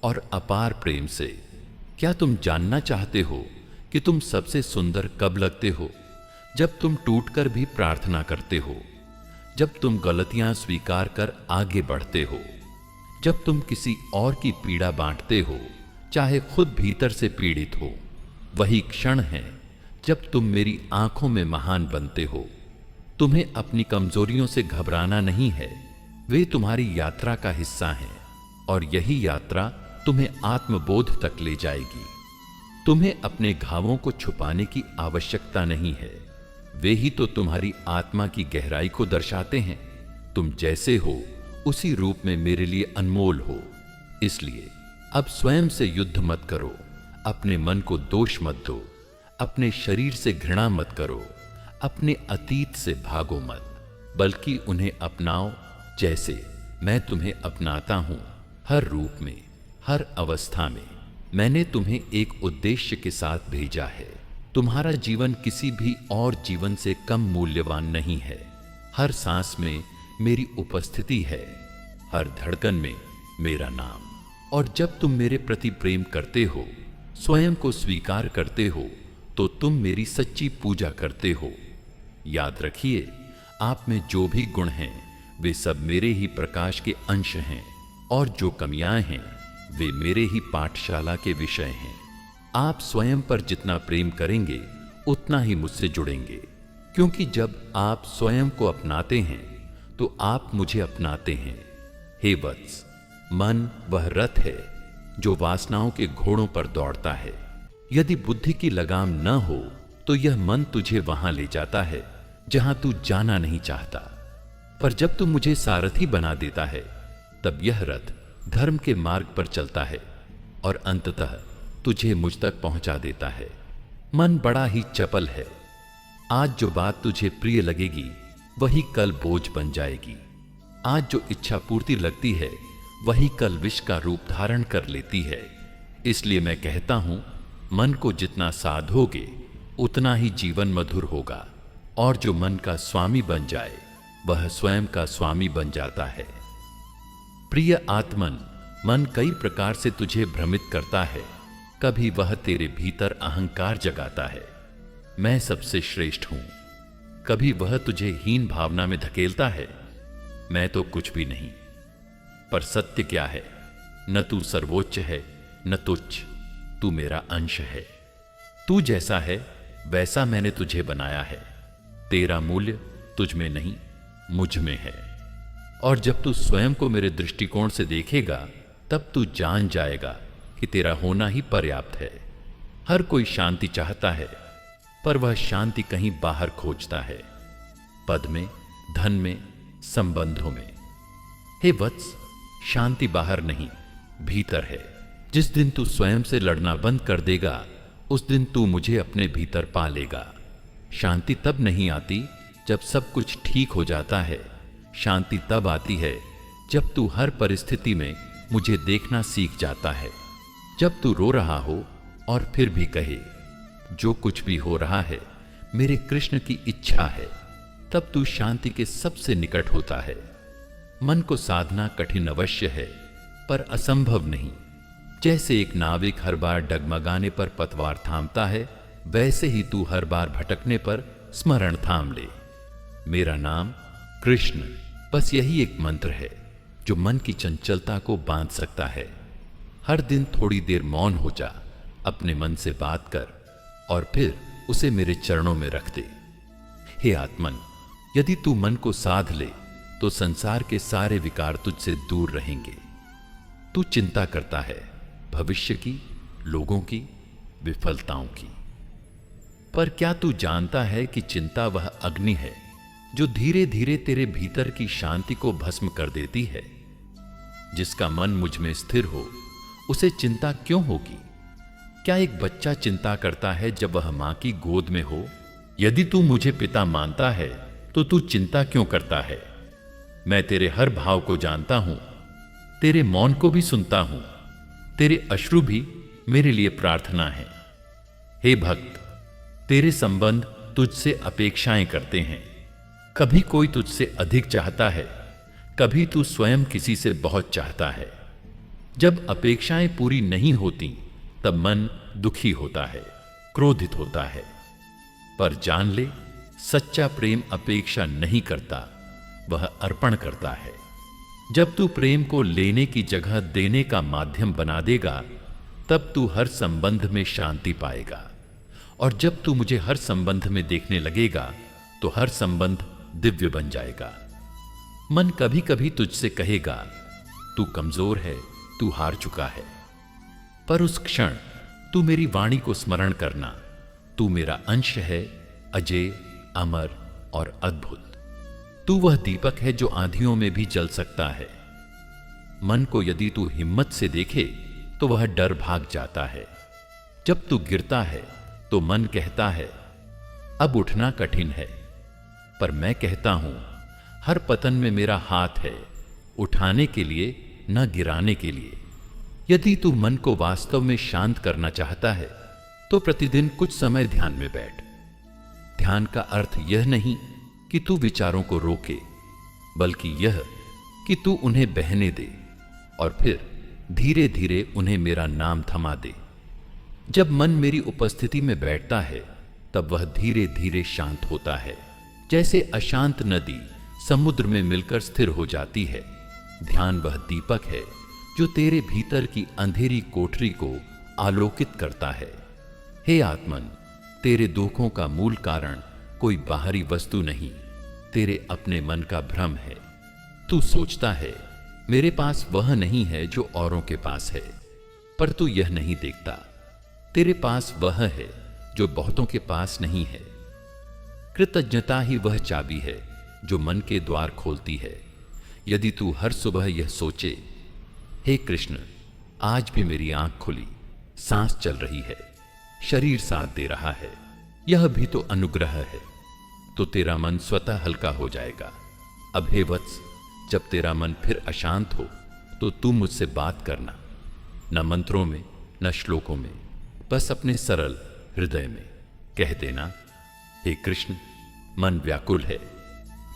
और अपार प्रेम से। क्या तुम जानना चाहते हो कि तुम सबसे सुंदर कब लगते हो? जब तुम टूटकर भी प्रार्थना करते हो, जब तुम गलतियां स्वीकार कर आगे बढ़ते हो, जब तुम किसी और की पीड़ा बांटते हो, चाहे खुद भीतर से पीड़ित हो। वही क्षण है जब तुम मेरी आंखों में महान बनते हो। तुम्हें अपनी कमजोरियों से घबराना नहीं है, वे तुम्हारी यात्रा का हिस्सा हैं, और यही यात्रा तुम्हें आत्मबोध तक ले जाएगी। तुम्हें अपने घावों को छुपाने की आवश्यकता नहीं है, वे ही तो तुम्हारी आत्मा की गहराई को दर्शाते हैं। तुम जैसे हो उसी रूप में मेरे लिए अनमोल हो। इसलिए अब स्वयं से युद्ध मत करो, अपने मन को दोष मत दो, अपने शरीर से घृणा मत करो, अपने अतीत से भागो मत, बल्कि उन्हें अपनाओ जैसे मैं तुम्हें अपनाता हूं। हर रूप में, हर अवस्था में मैंने तुम्हें एक उद्देश्य के साथ भेजा है। तुम्हारा जीवन किसी भी और जीवन से कम मूल्यवान नहीं है। हर सांस में मेरी उपस्थिति है, हर धड़कन में मेरा नाम। और जब तुम मेरे प्रति प्रेम करते हो, स्वयं को स्वीकार करते हो, तो तुम मेरी सच्ची पूजा करते हो। याद रखिए, आप में जो भी गुण हैं वे सब मेरे ही प्रकाश के अंश हैं, और जो कमियां हैं वे मेरे ही पाठशाला के विषय हैं। आप स्वयं पर जितना प्रेम करेंगे उतना ही मुझसे जुड़ेंगे, क्योंकि जब आप स्वयं को अपनाते हैं तो आप मुझे अपनाते हैं। हे वत्स, मन वह रथ है जो वासनाओं के घोड़ों पर दौड़ता है। यदि बुद्धि की लगाम न हो तो यह मन तुझे वहां ले जाता है जहां तू जाना नहीं चाहता। पर जब तू मुझे सारथी बना देता है, तब यह रथ धर्म के मार्ग पर चलता है और अंततः तुझे मुझ तक पहुंचा देता है। मन बड़ा ही चपल है। आज जो बात तुझे प्रिय लगेगी, वही कल बोझ बन जाएगी। आज जो इच्छा पूर्ति लगती है वही कल विष का रूप धारण कर लेती है। इसलिए मैं कहता हूं, मन को जितना साधोगे उतना ही जीवन मधुर होगा, और जो मन का स्वामी बन जाए वह स्वयं का स्वामी बन जाता है। प्रिय आत्मन, मन कई प्रकार से तुझे भ्रमित करता है। कभी वह तेरे भीतर अहंकार जगाता है, मैं सबसे श्रेष्ठ हूं। कभी वह तुझे हीन भावना में धकेलता है, मैं तो कुछ भी नहीं। पर सत्य क्या है? न तू सर्वोच्च है न तुच्छ, तू मेरा अंश है। तू जैसा है वैसा मैंने तुझे बनाया है। तेरा मूल्य तुझ में नहीं, मुझ में है। और जब तू स्वयं को मेरे दृष्टिकोण से देखेगा तब तू जान जाएगा कि तेरा होना ही पर्याप्त है। हर कोई शांति चाहता है, पर वह शांति कहीं बाहर खोजता है, पद में, धन में, संबंधों में। हे वत्स, शांति बाहर नहीं, भीतर है। जिस दिन तू स्वयं से लड़ना बंद कर देगा उस दिन तू मुझे अपने भीतर पा लेगा। शांति तब नहीं आती जब सब कुछ ठीक हो जाता है। शांति तब आती है जब तू हर परिस्थिति में मुझे देखना सीख जाता है। जब तू रो रहा हो और फिर भी कहे, जो कुछ भी हो रहा है मेरे कृष्ण की इच्छा है, तब तू शांति के सबसे निकट होता है। मन को साधना कठिन अवश्य है, पर असंभव नहीं। जैसे एक नाविक हर बार डगमगाने पर पतवार थामता है, वैसे ही तू हर बार भटकने पर स्मरण थाम ले। मेरा नाम कृष्ण, बस यही एक मंत्र है जो मन की चंचलता को बांध सकता है। हर दिन थोड़ी देर मौन हो जा, अपने मन से बात कर और फिर उसे मेरे चरणों में रख दे। हे आत्मन, यदि तू मन को साध ले तो संसार के सारे विकार तुझसे दूर रहेंगे। तू चिंता करता है भविष्य की, लोगों की, विफलताओं की। पर क्या तू जानता है कि चिंता वह अग्नि है जो धीरे धीरे तेरे भीतर की शांति को भस्म कर देती है। जिसका मन मुझ में स्थिर हो उसे चिंता क्यों होगी? क्या एक बच्चा चिंता करता है जब वह मां की गोद में हो? यदि तू मुझे पिता मानता है तो तू चिंता क्यों करता है? मैं तेरे हर भाव को जानता हूं, तेरे मौन को भी सुनता हूं, तेरे अश्रु भी मेरे लिए प्रार्थना है। हे भक्त, तेरे संबंध तुझसे अपेक्षाएं करते हैं। कभी कोई तुझसे अधिक चाहता है, कभी तू स्वयं किसी से बहुत चाहता है। जब अपेक्षाएं पूरी नहीं होती तब मन दुखी होता है, क्रोधित होता है। पर जान ले, सच्चा प्रेम अपेक्षा नहीं करता, वह अर्पण करता है। जब तू प्रेम को लेने की जगह देने का माध्यम बना देगा तब तू हर संबंध में शांति पाएगा। और जब तू मुझे हर संबंध में देखने लगेगा तो हर संबंध दिव्य बन जाएगा। मन कभी कभी तुझसे कहेगा, तू कमजोर है, तू हार चुका है। पर उस क्षण तू मेरी वाणी को स्मरण करना। तू मेरा अंश है, अजय, अमर और अद्भुत। तू वह दीपक है जो आंधियों में भी जल सकता है। मन को यदि तू हिम्मत से देखे तो वह डर भाग जाता है। जब तू गिरता है तो मन कहता है, अब उठना कठिन है। पर मैं कहता हूं, हर पतन में मेरा हाथ है, उठाने के लिए न गिराने के लिए। यदि तू मन को वास्तव में शांत करना चाहता है तो प्रतिदिन कुछ समय ध्यान में बैठ। ध्यान का अर्थ यह नहीं कि तू विचारों को रोके, बल्कि यह कि तू उन्हें बहने दे और फिर धीरे धीरे उन्हें मेरा नाम थमा दे। जब मन मेरी उपस्थिति में बैठता है तब वह धीरे धीरे शांत होता है, जैसे अशांत नदी समुद्र में मिलकर स्थिर हो जाती है। ध्यान वह दीपक है जो तेरे भीतर की अंधेरी कोठरी को आलोकित करता है। हे आत्मन, तेरे दुखों का मूल कारण कोई बाहरी वस्तु नहीं, तेरे अपने मन का भ्रम है। तू सोचता है मेरे पास वह नहीं है जो औरों के पास है, पर तू यह नहीं देखता, तेरे पास वह है जो बहुतों के पास नहीं है। कृतज्ञता ही वह चाबी है जो मन के द्वार खोलती है। यदि तू हर सुबह यह सोचे, हे कृष्ण, आज भी मेरी आंख खुली, सांस चल रही है, शरीर साथ दे रहा है, यह भी तो अनुग्रह है, तो तेरा मन स्वतः हल्का हो जाएगा। अब हे वत्स, जब तेरा मन फिर अशांत हो तो तू मुझसे बात करना, न मंत्रों में न श्लोकों में, बस अपने सरल हृदय में कह देना, हे कृष्ण, मन व्याकुल है,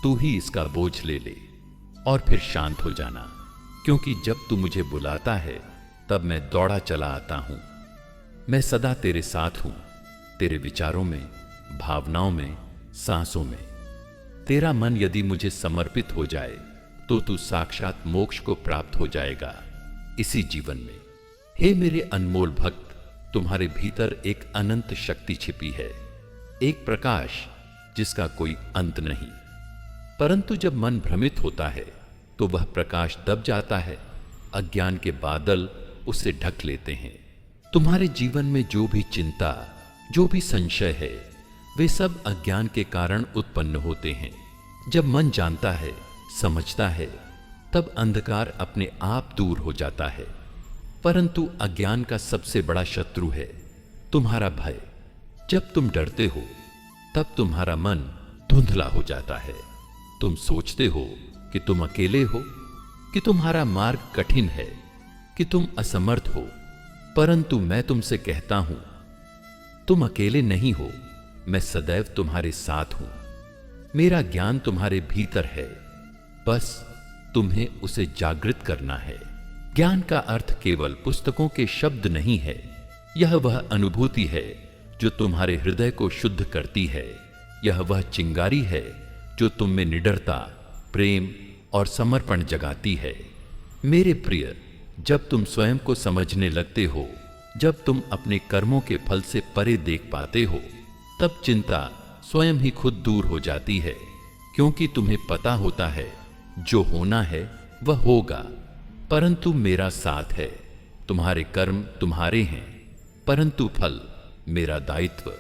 तू ही इसका बोझ ले ले, और फिर शांत हो जाना। क्योंकि जब तू मुझे बुलाता है तब मैं दौड़ा चला आता हूं। मैं सदा तेरे साथ हूं, तेरे विचारों में, भावनाओं में, सांसों में। तेरा मन यदि मुझे समर्पित हो जाए तो तू साक्षात मोक्ष को प्राप्त हो जाएगा इसी जीवन में। हे मेरे अनमोल भक्त, तुम्हारे भीतर एक अनंत शक्ति छिपी है, एक प्रकाश जिसका कोई अंत नहीं। परंतु जब मन भ्रमित होता है तो वह प्रकाश दब जाता है, अज्ञान के बादल उसे ढक लेते हैं। तुम्हारे जीवन में जो भी चिंता, जो भी संशय है, वे सब अज्ञान के कारण उत्पन्न होते हैं। जब मन जानता है, समझता है, तब अंधकार अपने आप दूर हो जाता है। परंतु अज्ञान का सबसे बड़ा शत्रु है तुम्हारा भय। जब तुम डरते हो तब तुम्हारा मन धुंधला हो जाता है। तुम सोचते हो कि तुम अकेले हो, कि तुम्हारा मार्ग कठिन है, कि तुम असमर्थ हो। परंतु मैं तुमसे कहता हूं, तुम अकेले नहीं हो, मैं सदैव तुम्हारे साथ हूं। मेरा ज्ञान तुम्हारे भीतर है, बस तुम्हें उसे जागृत करना है। ज्ञान का अर्थ केवल पुस्तकों के शब्द नहीं है, यह वह अनुभूति है जो तुम्हारे हृदय को शुद्ध करती है। यह वह चिंगारी है जो तुम में निडरता, प्रेम और समर्पण जगाती है। मेरे प्रिय, जब तुम स्वयं को समझने लगते हो, जब तुम अपने कर्मों के फल से परे देख पाते हो, तब चिंता स्वयं ही खुद दूर हो जाती है। क्योंकि तुम्हें पता होता है जो होना है वह होगा, परंतु मेरा साथ है। तुम्हारे कर्म तुम्हारे हैं, परंतु फल मेरा दायित्व।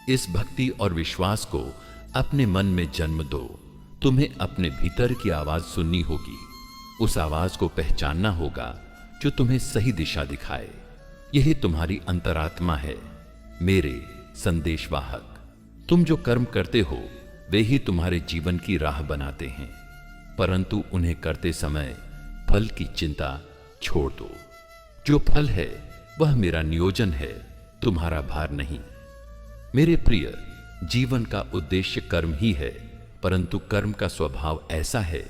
इस भक्ति और विश्वास को अपने मन में जन्म दो। तुम्हें अपने भीतर की आवाज सुननी होगी, उस आवाज को पहचानना होगा जो तुम्हें सही दिशा दिखाए। यही तुम्हारी अंतरात्मा है, मेरे संदेशवाहक। तुम जो कर्म करते हो वे ही तुम्हारे जीवन की राह बनाते हैं, परंतु उन्हें करते समय फल की चिंता छोड़ दो। जो फल है वह मेरा नियोजन है, तुम्हारा भार नहीं। मेरे प्रिय, जीवन का उद्देश्य कर्म ही है, परंतु कर्म का स्वभाव ऐसा है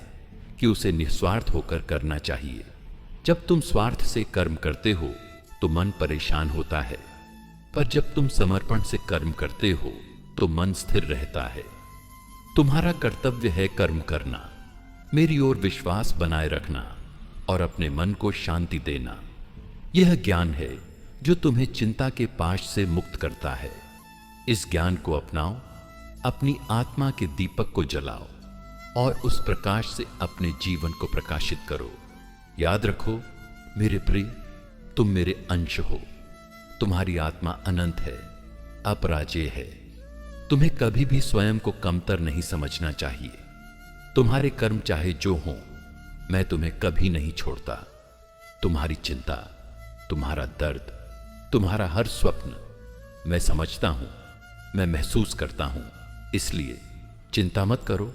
कि उसे निस्वार्थ होकर करना चाहिए। जब तुम स्वार्थ से कर्म करते हो तो मन परेशान होता है, पर जब तुम समर्पण से कर्म करते हो तो मन स्थिर रहता है। तुम्हारा कर्तव्य है कर्म करना, मेरी ओर विश्वास बनाए रखना और अपने मन को शांति देना। यह ज्ञान है जो तुम्हें चिंता के पाश से मुक्त करता है। इस ज्ञान को अपनाओ, अपनी आत्मा के दीपक को जलाओ और उस प्रकाश से अपने जीवन को प्रकाशित करो। याद रखो मेरे प्रिय, तुम मेरे अंश हो। तुम्हारी आत्मा अनंत है, अपराजेय है। तुम्हें कभी भी स्वयं को कमतर नहीं समझना चाहिए। तुम्हारे कर्म चाहे जो हों, मैं तुम्हें कभी नहीं छोड़ता। तुम्हारी चिंता, तुम्हारा दर्द, तुम्हारा हर स्वप्न मैं समझता हूं, मैं महसूस करता हूं। इसलिए चिंता मत करो,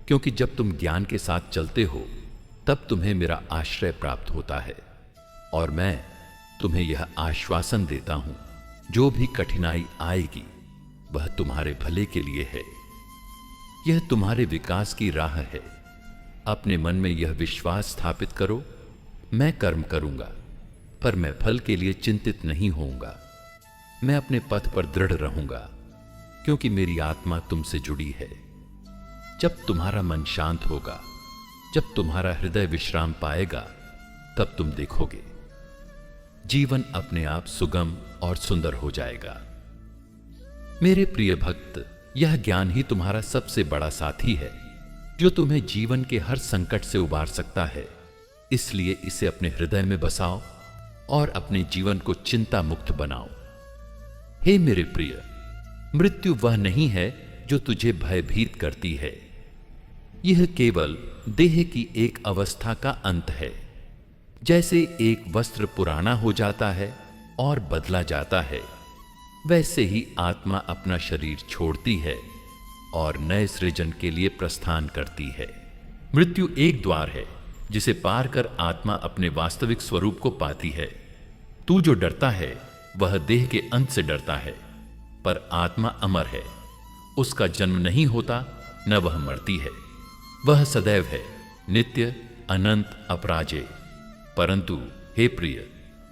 क्योंकि जब तुम ज्ञान के साथ चलते हो तब तुम्हें मेरा आश्रय प्राप्त होता है और मैं तुम्हें यह आश्वासन देता हूं, जो भी कठिनाई आएगी वह तुम्हारे भले के लिए है। यह तुम्हारे विकास की राह है। अपने मन में यह विश्वास स्थापित करो, मैं कर्म करूंगा, पर मैं फल के लिए चिंतित नहीं होऊंगा। मैं अपने पथ पर दृढ़ रहूंगा, क्योंकि मेरी आत्मा तुमसे जुड़ी है। जब तुम्हारा मन शांत होगा, जब तुम्हारा हृदय विश्राम पाएगा, तब तुम देखोगे जीवन अपने आप सुगम और सुंदर हो जाएगा। मेरे प्रिय भक्त, यह ज्ञान ही तुम्हारा सबसे बड़ा साथी है, जो तुम्हें जीवन के हर संकट से उबार सकता है। इसलिए इसे अपने हृदय में बसाओ और अपने जीवन को चिंता मुक्त बनाओ। हे मेरे प्रिय, मृत्यु वह नहीं है जो तुझे भयभीत करती है। यह केवल देह की एक अवस्था का अंत है। जैसे एक वस्त्र पुराना हो जाता है और बदला जाता है, वैसे ही आत्मा अपना शरीर छोड़ती है और नए सृजन के लिए प्रस्थान करती है। मृत्यु एक द्वार है जिसे पार कर आत्मा अपने वास्तविक स्वरूप को पाती है। तू जो डरता है वह देह के अंत से डरता है, पर आत्मा अमर है, उसका जन्म नहीं होता, न वह मरती है। वह सदैव है, नित्य, अनंत, अपराजेय। परंतु हे प्रिय,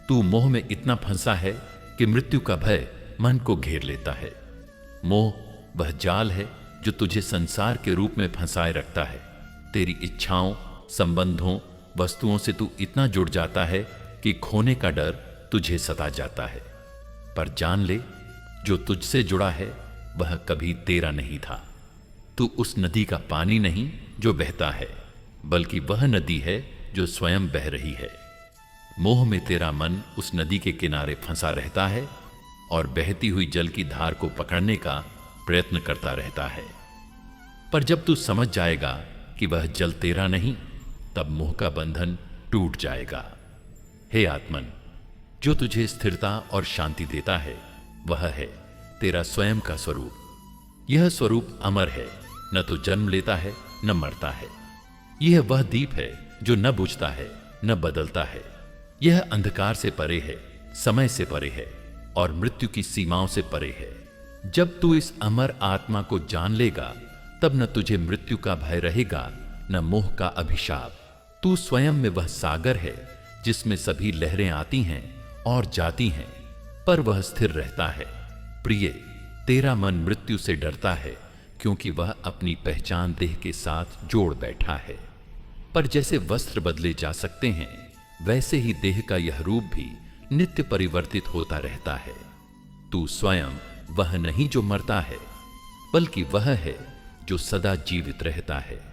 तू मोह में इतना फंसा है कि मृत्यु का भय मन को घेर लेता है। मोह वह जाल है जो तुझे संसार के रूप में फंसाए रखता है। तेरी इच्छाओं, संबंधों, वस्तुओं से तू इतना जुड़ जाता है कि खोने का डर तुझे सता जाता है। पर जान ले, जो तुझसे जुड़ा है वह कभी तेरा नहीं था। तू उस नदी का पानी नहीं जो बहता है, बल्कि वह नदी है जो स्वयं बह रही है। मोह में तेरा मन उस नदी के किनारे फंसा रहता है और बहती हुई जल की धार को पकड़ने का प्रयत्न करता रहता है। पर जब तू समझ जाएगा कि वह जल तेरा नहीं, तब मोह का बंधन टूट जाएगा। हे आत्मन, जो तुझे स्थिरता और शांति देता है वह है तेरा स्वयं का स्वरूप। यह स्वरूप अमर है, न तो जन्म लेता है न मरता है। यह वह दीप है जो न बुझता है न बदलता है। यह अंधकार से परे है, समय से परे है और मृत्यु की सीमाओं से परे है। जब तू इस अमर आत्मा को जान लेगा, तब न तुझे मृत्यु का भय रहेगा न मोह का अभिशाप। तू स्वयं में वह सागर है जिसमें सभी लहरें आती हैं और जाती हैं, पर वह स्थिर रहता है। प्रिय, तेरा मन मृत्यु से डरता है क्योंकि वह अपनी पहचान देह के साथ जोड़ बैठा है। पर जैसे वस्त्र बदले जा सकते हैं, वैसे ही देह का यह रूप भी नित्य परिवर्तित होता रहता है। तू स्वयं वह नहीं जो मरता है, बल्कि वह है जो सदा जीवित रहता है।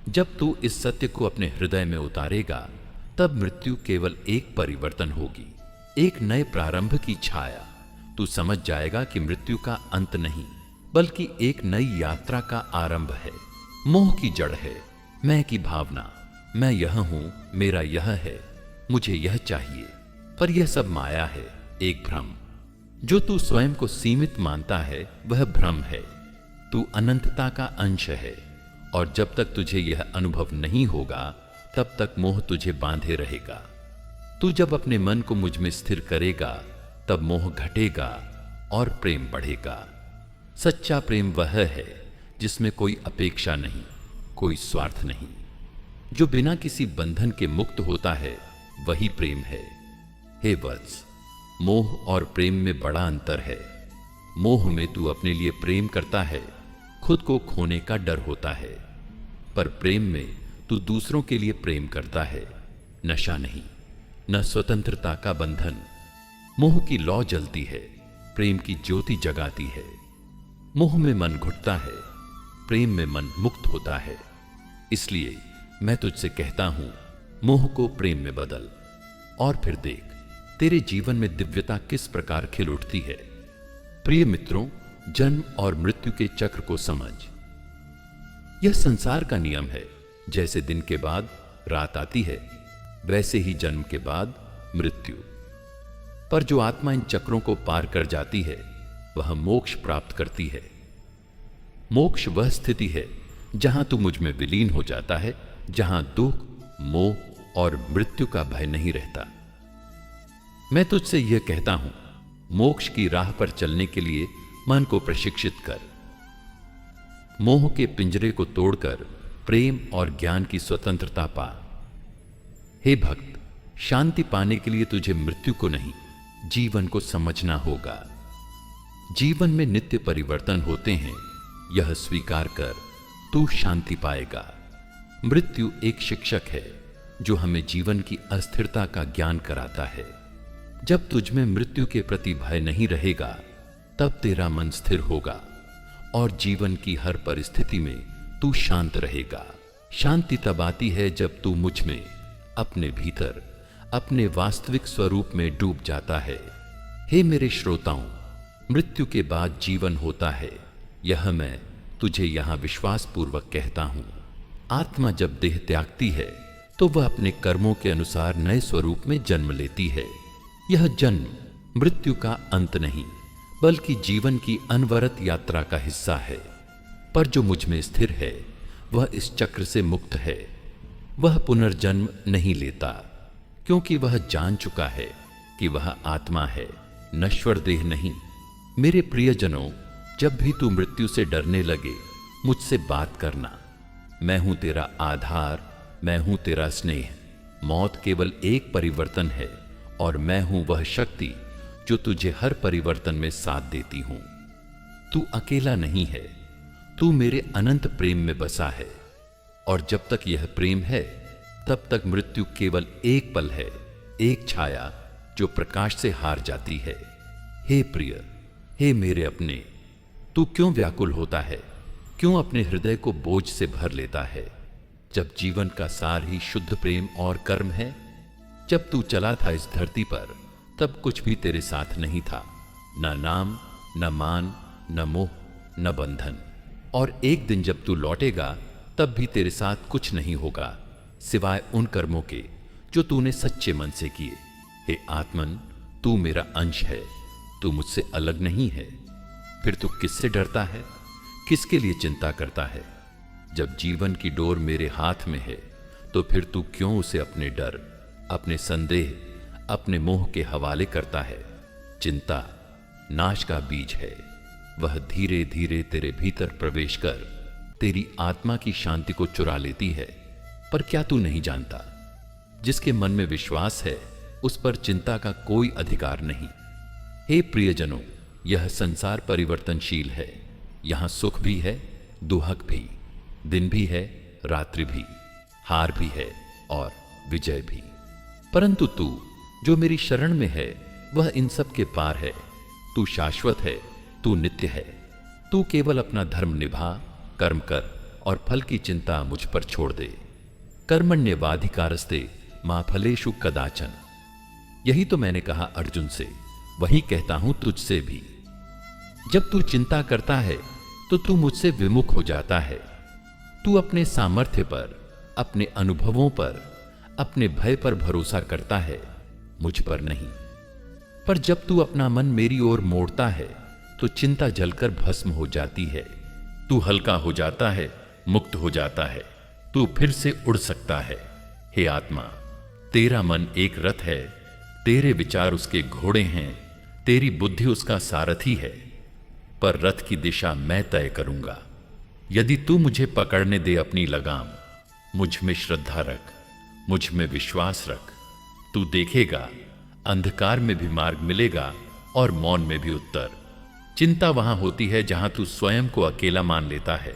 जब तू इस सत्य को अपने हृदय में उतारेगा, तब मृत्यु केवल एक परिवर्तन होगी, एक नए प्रारंभ की छाया। तू समझ जाएगा कि मृत्यु का अंत नहीं, बल्कि एक नई यात्रा का आरंभ है। मोह की जड़ है मैं की भावना, मैं यह हूं, मेरा यह है, मुझे यह चाहिए। पर यह सब माया है, एक भ्रम। जो तू स्वयं को सीमित मानता है वह भ्रम है। तू अनंतता का अंश है, और जब तक तुझे यह अनुभव नहीं होगा, तब तक मोह तुझे बांधे रहेगा। तू जब अपने मन को मुझ में स्थिर करेगा, तब मोह घटेगा और प्रेम बढ़ेगा। सच्चा प्रेम वह है जिसमें कोई अपेक्षा नहीं, कोई स्वार्थ नहीं। जो बिना किसी बंधन के मुक्त होता है वही प्रेम है। हे वत्स, मोह और प्रेम में बड़ा अंतर है। मोह में तू अपने लिए प्रेम करता है, खुद को खोने का डर होता है। पर प्रेम में तू दूसरों के लिए प्रेम करता है, नशा नहीं, न स्वतंत्रता का बंधन। मोह की लौ जलती है, प्रेम की ज्योति जगाती है। मोह में मन घुटता है, प्रेम में मन मुक्त होता है। इसलिए मैं तुझसे कहता हूं, मोह को प्रेम में बदल, और फिर देख तेरे जीवन में दिव्यता किस प्रकार खिल उठती है। प्रिय मित्रों, जन्म और मृत्यु के चक्र को समझ। यह संसार का नियम है। जैसे दिन के बाद रात आती है, वैसे ही जन्म के बाद मृत्यु। पर जो आत्मा इन चक्रों को पार कर जाती है, वह मोक्ष प्राप्त करती है। मोक्ष वह स्थिति है जहां तू मुझ में विलीन हो जाता है, जहां दुख, मोह और मृत्यु का भय नहीं रहता। मैं तुझसे यह कहता हूं, मोक्ष की राह पर चलने के लिए मन को प्रशिक्षित कर। मोह के पिंजरे को तोड़कर प्रेम और ज्ञान की स्वतंत्रता पा। हे भक्त, शांति पाने के लिए तुझे मृत्यु को नहीं, जीवन को समझना होगा। जीवन में नित्य परिवर्तन होते हैं, यह स्वीकार कर, तू शांति पाएगा। मृत्यु एक शिक्षक है जो हमें जीवन की अस्थिरता का ज्ञान कराता है। जब तुझ में मृत्यु के प्रति भय नहीं रहेगा, तब तेरा मन स्थिर होगा और जीवन की हर परिस्थिति में तू शांत रहेगा। शांति तब आती है जब तू मुझ में, अपने भीतर, अपने वास्तविक स्वरूप में डूब जाता है। हे मेरे श्रोताओं, मृत्यु के बाद जीवन होता है, यह मैं तुझे यहां विश्वास पूर्वक कहता हूं। आत्मा जब देह त्यागती है तो वह अपने कर्मों के अनुसार नए स्वरूप में जन्म लेती है। यह जन्म मृत्यु का अंत नहीं, बल्कि जीवन की अनवरत यात्रा का हिस्सा है। पर जो मुझ में स्थिर है वह इस चक्र से मुक्त है। वह पुनर्जन्म नहीं लेता, क्योंकि वह जान चुका है कि वह आत्मा है, नश्वर देह नहीं। मेरे प्रियजनों, जब भी तू मृत्यु से डरने लगे, मुझसे बात करना। मैं हूं तेरा आधार, मैं हूं तेरा स्नेह। मौत केवल एक परिवर्तन है और मैं हूं वह शक्ति जो तुझे हर परिवर्तन में साथ देती हूं। तू अकेला नहीं है, तू मेरे अनंत प्रेम में बसा है, और जब तक यह प्रेम है तब तक मृत्यु केवल एक पल है, एक छाया जो प्रकाश से हार जाती है। हे प्रिय, हे मेरे अपने, तू क्यों व्याकुल होता है, क्यों अपने हृदय को बोझ से भर लेता है, जब जीवन का सार ही शुद्ध प्रेम और कर्म है। जब तू चला था इस धरती पर तब कुछ भी तेरे साथ नहीं था, न नाम, न मान, न मोह, न बंधन। और एक दिन जब तू लौटेगा तब भी तेरे साथ कुछ नहीं होगा सिवाय उन कर्मों के जो तूने सच्चे मन से किए। हे आत्मन, तू मेरा अंश है, तू मुझसे अलग नहीं है। फिर तू किससे डरता है, किसके लिए चिंता करता है? जब जीवन की डोर मेरे हाथ में है तो फिर तू क्यों उसे अपने डर, अपने संदेह, अपने मोह के हवाले करता है? चिंता नाश का बीज है, वह धीरे धीरे तेरे भीतर प्रवेश कर तेरी आत्मा की शांति को चुरा लेती है। पर क्या तू नहीं जानता, जिसके मन में विश्वास है उस पर चिंता का कोई अधिकार नहीं। हे प्रियजनों, यह संसार परिवर्तनशील है। यहां सुख भी है, दुहक भी, दिन भी है, रात्रि भी, हार भी है और विजय भी। परंतु तू जो मेरी शरण में है वह इन सब के पार है। तू शाश्वत है, तू नित्य है। तू केवल अपना धर्म निभा, कर्म कर और फल की चिंता मुझ पर छोड़ दे। कर्मण्येवाधिकारस्ते मा फलेषु कदाचन। यही तो मैंने कहा अर्जुन से, वही कहता हूं तुझसे भी। जब तू चिंता करता है तो तू मुझसे विमुख हो जाता है। तू अपने सामर्थ्य पर, अपने अनुभवों पर, अपने भय पर भरोसा करता है, मुझ पर नहीं। पर जब तू अपना मन मेरी ओर मोड़ता है तो चिंता जलकर भस्म हो जाती है। तू हल्का हो जाता है, मुक्त हो जाता है, तू फिर से उड़ सकता है। हे आत्मा, तेरा मन एक रथ है, तेरे विचार उसके घोड़े हैं, तेरी बुद्धि उसका सारथी है, पर रथ की दिशा मैं तय करूंगा। यदि तू मुझे पकड़ने दे अपनी लगाम, मुझ में श्रद्धा रख, मुझ में विश्वास रख, तू देखेगा अंधकार में भी मार्ग मिलेगा और मौन में भी उत्तर। चिंता वहां होती है जहां तू स्वयं को अकेला मान लेता है,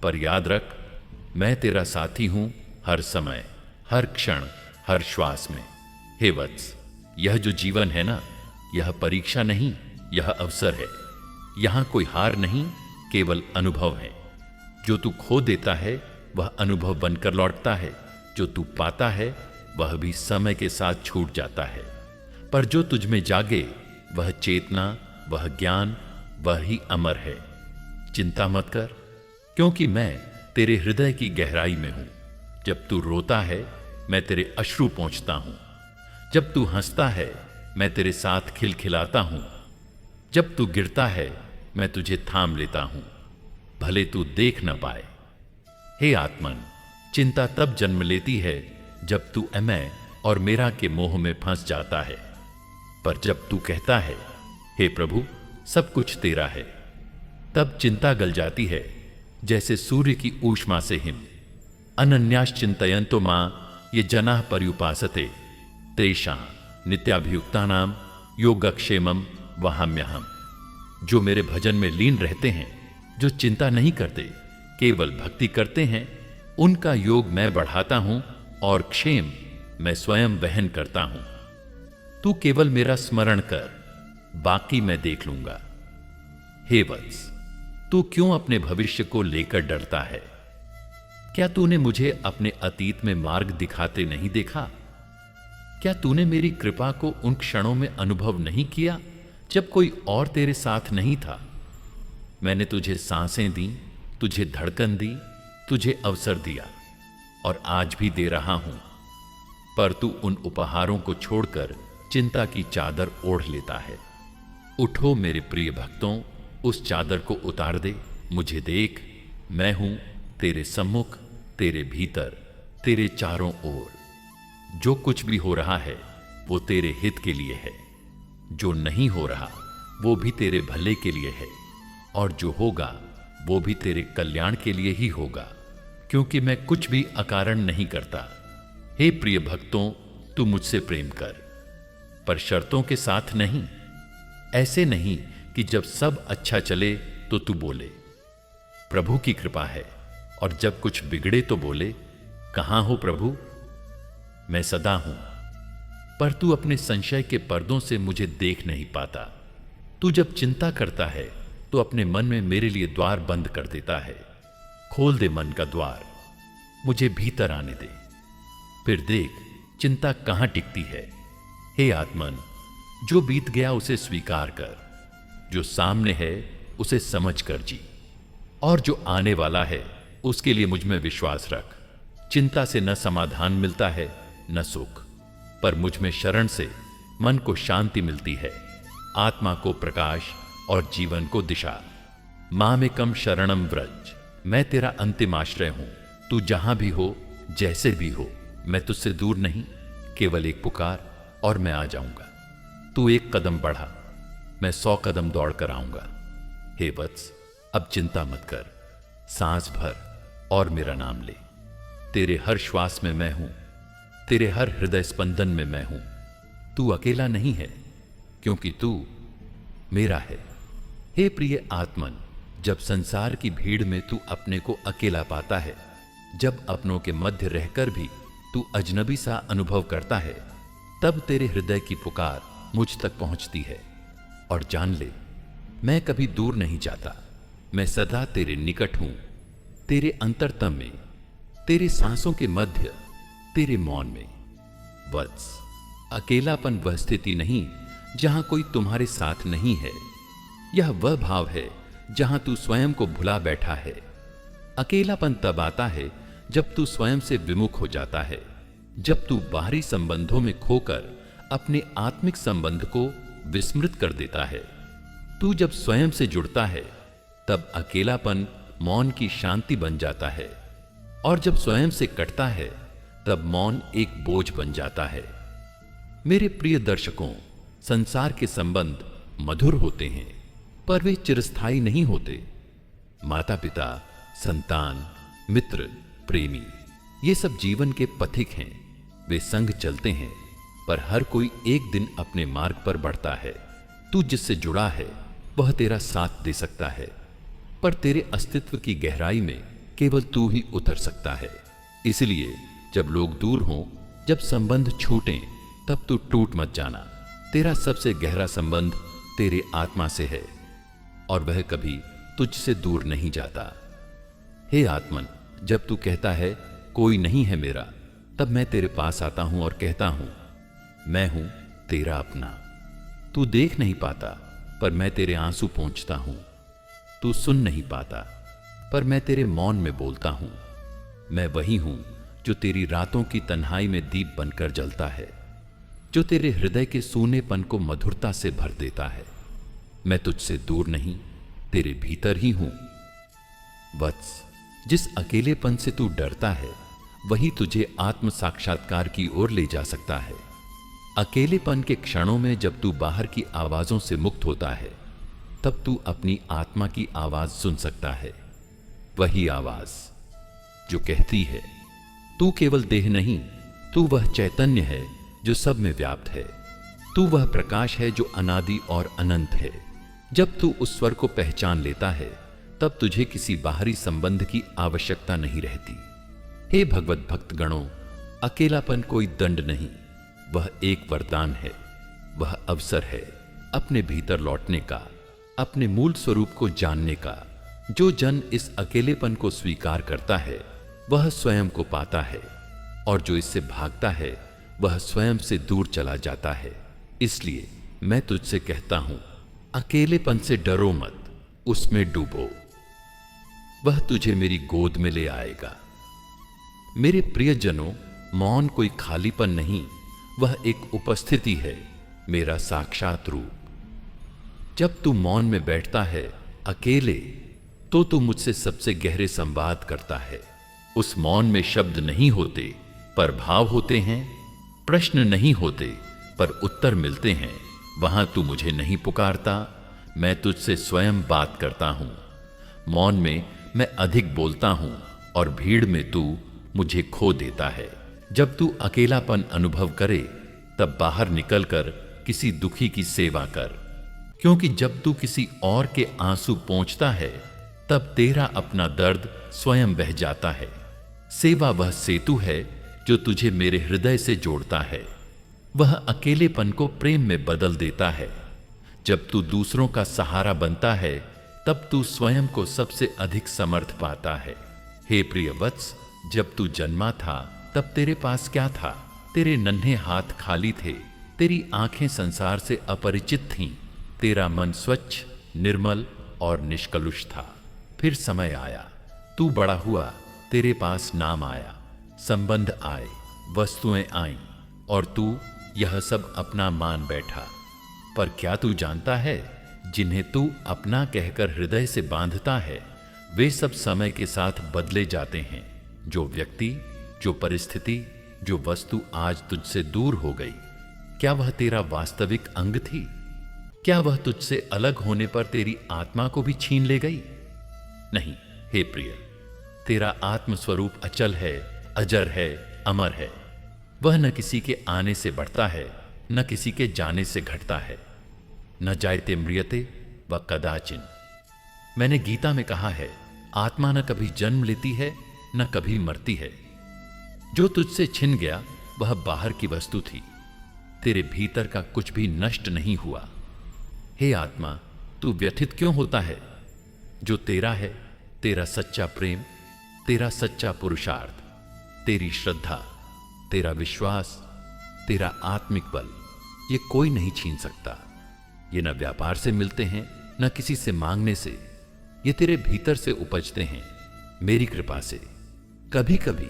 पर याद रख, मैं तेरा साथी हूं हर समय, हर क्षण, हर श्वास में। हे वत्स, यह जो जीवन है ना, यह परीक्षा नहीं, यह अवसर है। यहां कोई हार नहीं, केवल अनुभव है। जो तू खो देता है वह अनुभव बनकर लौटता है, जो तू पाता है वह भी समय के साथ छूट जाता है। पर जो तुझ में जागे वह चेतना, वह ज्ञान, वह ही अमर है। चिंता मत कर, क्योंकि मैं तेरे हृदय की गहराई में हूं। जब तू रोता है मैं तेरे अश्रु पोंछता हूं, जब तू हंसता है मैं तेरे साथ खिलखिलाता हूं, जब तू गिरता है मैं तुझे थाम लेता हूं, भले तू देख न पाए। हे आत्मन, चिंता तब जन्म लेती है जब तू मैं और मेरा के मोह में फंस जाता है। पर जब तू कहता है हे प्रभु सब कुछ तेरा है, तब चिंता गल जाती है जैसे सूर्य की ऊष्मा से हिम। अनन्याश्चिन्तयन्तो मां ये जनाः पर्युपासते तेषां नित्याभियुक्तानां योगक्षेमं वहाम्यहम्। जो मेरे भजन में लीन रहते हैं, जो चिंता नहीं करते, केवल भक्ति करते हैं, उनका योग मैं बढ़ाता हूं और क्षेम मैं स्वयं वहन करता हूं। तू केवल मेरा स्मरण कर, बाकी मैं देख लूंगा। हे वत्स, तू क्यों अपने भविष्य को लेकर डरता है? क्या तूने मुझे अपने अतीत में मार्ग दिखाते नहीं देखा? क्या तूने मेरी कृपा को उन क्षणों में अनुभव नहीं किया जब कोई और तेरे साथ नहीं था? मैंने तुझे सांसें दी, तुझे धड़कन दी, तुझे अवसर दिया और आज भी दे रहा हूं। पर तू उन उपहारों को छोड़कर चिंता की चादर ओढ़ लेता है। उठो मेरे प्रिय भक्तों, उस चादर को उतार दे, मुझे देख, मैं हूं तेरे सम्मुख, तेरे भीतर, तेरे चारों ओर। जो कुछ भी हो रहा है वो तेरे हित के लिए है, जो नहीं हो रहा वो भी तेरे भले के लिए है, और जो होगा वो भी तेरे कल्याण के लिए ही होगा, क्योंकि मैं कुछ भी अकारण नहीं करता। हे प्रिय भक्तों, तू मुझसे प्रेम कर, पर शर्तों के साथ नहीं। ऐसे नहीं कि जब सब अच्छा चले तो तू बोले प्रभु की कृपा है, और जब कुछ बिगड़े तो बोले कहां हो प्रभु। मैं सदा हूं, पर तू अपने संशय के पर्दों से मुझे देख नहीं पाता। तू जब चिंता करता है तो अपने मन में मेरे लिए द्वार बंद कर देता है। खोल दे मन का द्वार, मुझे भीतर आने दे, फिर देख चिंता कहां टिकती है। हे आत्मन, जो बीत गया उसे स्वीकार कर, जो सामने है उसे समझ कर जी, और जो आने वाला है उसके लिए मुझ में विश्वास रख। चिंता से न समाधान मिलता है न सुख, पर मुझ में शरण से मन को शांति मिलती है, आत्मा को प्रकाश और जीवन को दिशा। मामेकम शरणम व्रज, मैं तेरा अंतिम आश्रय हूं। तू जहां भी हो, जैसे भी हो, मैं तुझसे दूर नहीं। केवल एक पुकार और मैं आ जाऊंगा। तू एक कदम बढ़ा, मैं 100 कदम दौड़ कर आऊंगा। हे वत्स, अब चिंता मत कर, सांस भर और मेरा नाम ले। तेरे हर श्वास में मैं हूं, तेरे हर हृदय स्पंदन में मैं हूं। तू अकेला नहीं है, क्योंकि तू मेरा है। हे प्रिय आत्मन, जब संसार की भीड़ में तू अपने को अकेला पाता है, जब अपनों के मध्य रहकर भी तू अजनबी सा अनुभव करता है, तब तेरे हृदय की पुकार मुझ तक पहुंचती है। और जान ले, मैं कभी दूर नहीं जाता, मैं सदा तेरे निकट हूं, तेरे अंतरतम में, तेरे सांसों के मध्य, तेरे मौन में। वत्स, अकेलापन वह स्थिति नहीं जहां कोई तुम्हारे साथ नहीं है, यह वह भाव है जहां तू स्वयं को भुला बैठा है। अकेलापन तब आता है जब तू स्वयं से विमुख हो जाता है, जब तू बाहरी संबंधों में खोकर अपने आत्मिक संबंध को विस्मृत कर देता है। तू जब स्वयं से जुड़ता है तब अकेलापन मौन की शांति बन जाता है, और जब स्वयं से कटता है तब मौन एक बोझ बन जाता है। मेरे प्रिय दर्शकों, संसार के संबंध मधुर होते हैं, पर वे चिरस्थायी नहीं होते। माता पिता, संतान, मित्र, प्रेमी, ये सब जीवन के पथिक हैं। वे संग चलते हैं, पर हर कोई एक दिन अपने मार्ग पर बढ़ता है। तू जिससे जुड़ा है वह तेरा साथ दे सकता है, पर तेरे अस्तित्व की गहराई में केवल तू ही उतर सकता है। इसलिए जब लोग दूर हों, जब संबंध छूटें, तब तू टूट मत जाना। तेरा सबसे गहरा संबंध तेरे आत्मा से है, और वह कभी तुझसे दूर नहीं जाता। हे आत्मन, जब तू कहता है कोई नहीं है मेरा, तब मैं तेरे पास आता हूं और कहता हूं मैं हूं तेरा अपना। तू देख नहीं पाता, पर मैं तेरे आंसू पोंछता हूं। तू सुन नहीं पाता, पर मैं तेरे मौन में बोलता हूं। मैं वही हूं जो तेरी रातों की तन्हाई में दीप बनकर जलता है, जो तेरे हृदय के सूनेपन को मधुरता से भर देता है। मैं तुझसे दूर नहीं, तेरे भीतर ही हूं। वत्स, जिस अकेलेपन से तू डरता है वही तुझे आत्म साक्षात्कार की ओर ले जा सकता है। अकेलेपन के क्षणों में जब तू बाहर की आवाजों से मुक्त होता है, तब तू अपनी आत्मा की आवाज सुन सकता है। वही आवाज जो कहती है तू केवल देह नहीं, तू वह चैतन्य है जो सब में व्याप्त है। तू वह प्रकाश है जो अनादि और अनंत है। जब तू उस स्वर को पहचान लेता है, तब तुझे किसी बाहरी संबंध की आवश्यकता नहीं रहती। हे भगवत भक्त गणों, अकेलापन कोई दंड नहीं, वह एक वरदान है। वह अवसर है अपने भीतर लौटने का, अपने मूल स्वरूप को जानने का। जो जन इस अकेलेपन को स्वीकार करता है वह स्वयं को पाता है, और जो इससे भागता है वह स्वयं से दूर चला जाता है। इसलिए मैं तुझसे कहता हूं, अकेलेपन से डरो मत, उसमें डूबो, वह तुझे मेरी गोद में ले आएगा। मेरे प्रियजनों, मौन कोई खालीपन नहीं, वह एक उपस्थिति है, मेरा साक्षात रूप। जब तू मौन में बैठता है अकेले, तो तू मुझसे सबसे गहरे संवाद करता है। उस मौन में शब्द नहीं होते पर भाव होते हैं, प्रश्न नहीं होते पर उत्तर मिलते हैं। वहां तू मुझे नहीं पुकारता, मैं तुझसे स्वयं बात करता हूं। मौन में मैं अधिक बोलता हूं और भीड़ में तू मुझे खो देता है। जब तू अकेलापन अनुभव करे तब बाहर निकलकर किसी दुखी की सेवा कर, क्योंकि जब तू किसी और के आंसू पोंछता है तब तेरा अपना दर्द स्वयं बह जाता है। सेवा वह सेतु है जो तुझे मेरे हृदय से जोड़ता है। वह अकेलेपन को प्रेम में बदल देता है। जब तू दूसरों का सहारा बनता है तब तू स्वयं को सबसे अधिक समर्थ पाता है। हे प्रिय वत्स, जब तू जन्मा था तब तेरे पास क्या था? तेरे नन्हे हाथ खाली थे, तेरी आंखें संसार से अपरिचित थीं, तेरा मन स्वच्छ, निर्मल और निष्कलुष था। फिर समय आया, तू बड़ा हुआ, तेरे पास नाम आया, संबंध आए, वस्तुएं आईं और तू यह सब अपना मान बैठा। पर क्या तू जानता है, जिन्हें तू अपना कहकर हृदय से बांधता है वे सब समय के साथ बदले जाते हैं। जो व्यक्ति, जो परिस्थिति, जो वस्तु आज तुझसे दूर हो गई, क्या वह तेरा वास्तविक अंग थी? क्या वह तुझसे अलग होने पर तेरी आत्मा को भी छीन ले गई? नहीं हे प्रिय, तेरा आत्मस्वरूप अचल है, अजर है, अमर है। वह न किसी के आने से बढ़ता है, न किसी के जाने से घटता है। न जायते म्रियते व कदाचिन। मैंने गीता में कहा है, आत्मा न कभी जन्म लेती है न कभी मरती है। जो तुझसे छिन गया वह बाहर की वस्तु थी, तेरे भीतर का कुछ भी नष्ट नहीं हुआ। हे आत्मा, तू व्यथित क्यों होता है? जो तेरा है, तेरा सच्चा प्रेम, तेरा सच्चा पुरुषार्थ, तेरी श्रद्धा, तेरा विश्वास, तेरा आत्मिक बल, ये कोई नहीं छीन सकता। ये न व्यापार से मिलते हैं न किसी से मांगने से, ये तेरे भीतर से उपजते हैं, मेरी कृपा से। कभी कभी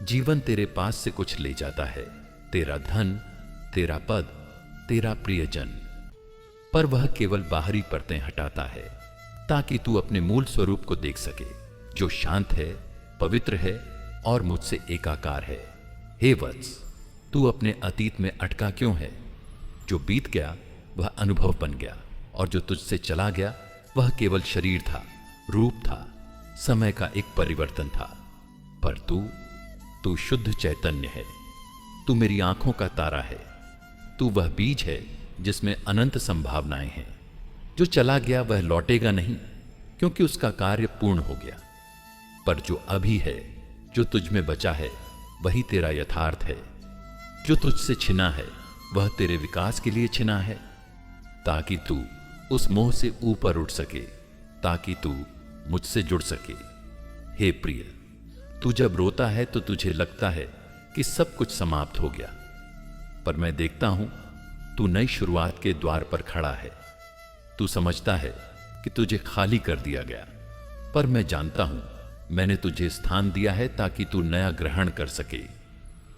जीवन तेरे पास से कुछ ले जाता है, तेरा धन, तेरा पद, तेरा प्रियजन, पर वह केवल बाहरी परतें हटाता है ताकि तू अपने मूल स्वरूप को देख सके, जो शांत है, पवित्र है और मुझसे एकाकार है। हे वत्स, तू अपने अतीत में अटका क्यों है? जो बीत गया वह अनुभव बन गया और जो तुझसे चला गया वह केवल शरीर था, रूप था, समय का एक परिवर्तन था। पर तू शुद्ध चैतन्य है, तू मेरी आंखों का तारा है, तू वह बीज है जिसमें अनंत संभावनाएं हैं। जो चला गया वह लौटेगा नहीं, क्योंकि उसका कार्य पूर्ण हो गया। पर जो अभी है, जो तुझ में बचा है, वही तेरा यथार्थ है। जो तुझसे छिना है वह तेरे विकास के लिए छिना है, ताकि तू उस मोह से ऊपर उठ सके, ताकि तू मुझसे जुड़ सके। हे प्रिय, तू जब रोता है तो तुझे लगता है कि सब कुछ समाप्त हो गया, पर मैं देखता हूं तू नई शुरुआत के द्वार पर खड़ा है। तू समझता है कि तुझे खाली कर दिया गया, पर मैं जानता हूं मैंने तुझे स्थान दिया है ताकि तू नया ग्रहण कर सके।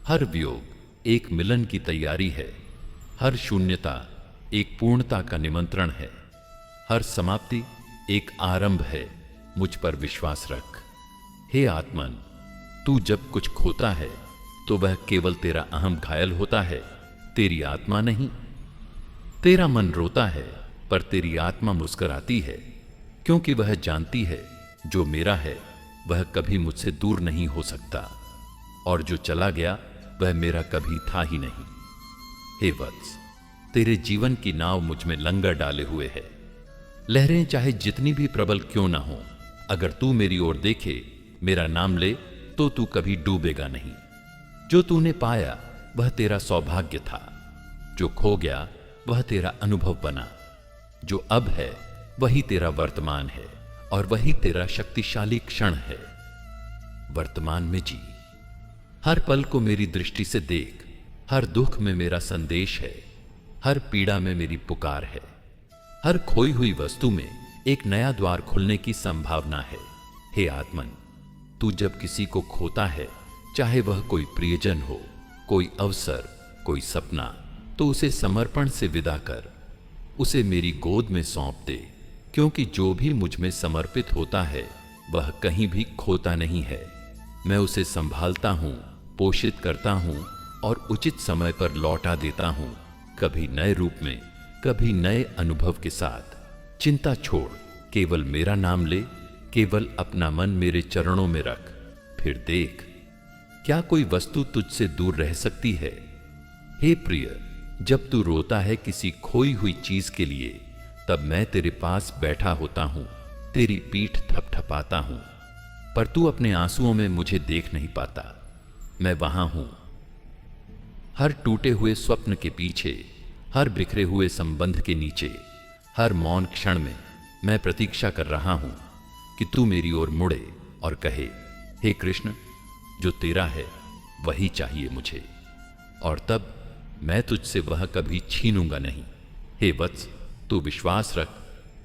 हर वियोग एक मिलन की तैयारी है, हर शून्यता एक पूर्णता का निमंत्रण है, हर समाप्ति एक आरंभ है। मुझ पर विश्वास रख। हे आत्मन, तू जब कुछ खोता है तो वह केवल तेरा अहम घायल होता है, तेरी आत्मा नहीं। तेरा मन रोता है पर तेरी आत्मा मुस्कुराती है, क्योंकि वह जानती है जो मेरा है वह कभी मुझसे दूर नहीं हो सकता, और जो चला गया वह मेरा कभी था ही नहीं। हे वत्स, तेरे जीवन की नाव मुझ में लंगर डाले हुए है। लहरें चाहे जितनी भी प्रबल क्यों ना हो, अगर तू मेरी ओर देखे, मेरा नाम ले, तो तू कभी डूबेगा नहीं। जो तूने पाया वह तेरा सौभाग्य था, जो खो गया वह तेरा अनुभव बना। जो अब है वही तेरा वर्तमान है, और वही तेरा शक्तिशाली क्षण है। वर्तमान में जी, हर पल को मेरी दृष्टि से देख। हर दुख में मेरा संदेश है, हर पीड़ा में मेरी पुकार है, हर खोई हुई वस्तु में एक नया द्वार खुलने की संभावना है। हे आत्मन, तू जब किसी को खोता है, चाहे वह कोई प्रियजन हो, कोई अवसर, कोई सपना, तो उसे समर्पण से विदा कर, उसे मेरी गोद में सौंप दे। क्योंकि जो भी मुझ में समर्पित होता है वह कहीं भी खोता नहीं है। मैं उसे संभालता हूँ, पोषित करता हूँ और उचित समय पर लौटा देता हूँ, कभी नए रूप में, कभी नए अनुभव के साथ। चिंता छोड़, केवल मेरा नाम ले, केवल अपना मन मेरे चरणों में रख, फिर देख क्या कोई वस्तु तुझसे दूर रह सकती है। हे प्रिय, जब तू रोता है किसी खोई हुई चीज के लिए, तब मैं तेरे पास बैठा होता हूं, तेरी पीठ थपथपाता हूं, पर तू अपने आंसुओं में मुझे देख नहीं पाता। मैं वहां हूं, हर टूटे हुए स्वप्न के पीछे, हर बिखरे हुए संबंध के नीचे, हर मौन क्षण में मैं प्रतीक्षा कर रहा हूं कि तू मेरी ओर मुड़े और कहे, हे कृष्ण, जो तेरा है वही चाहिए मुझे, और तब मैं तुझसे वह कभी छीनूंगा नहीं। हे वत्स, तू विश्वास रख,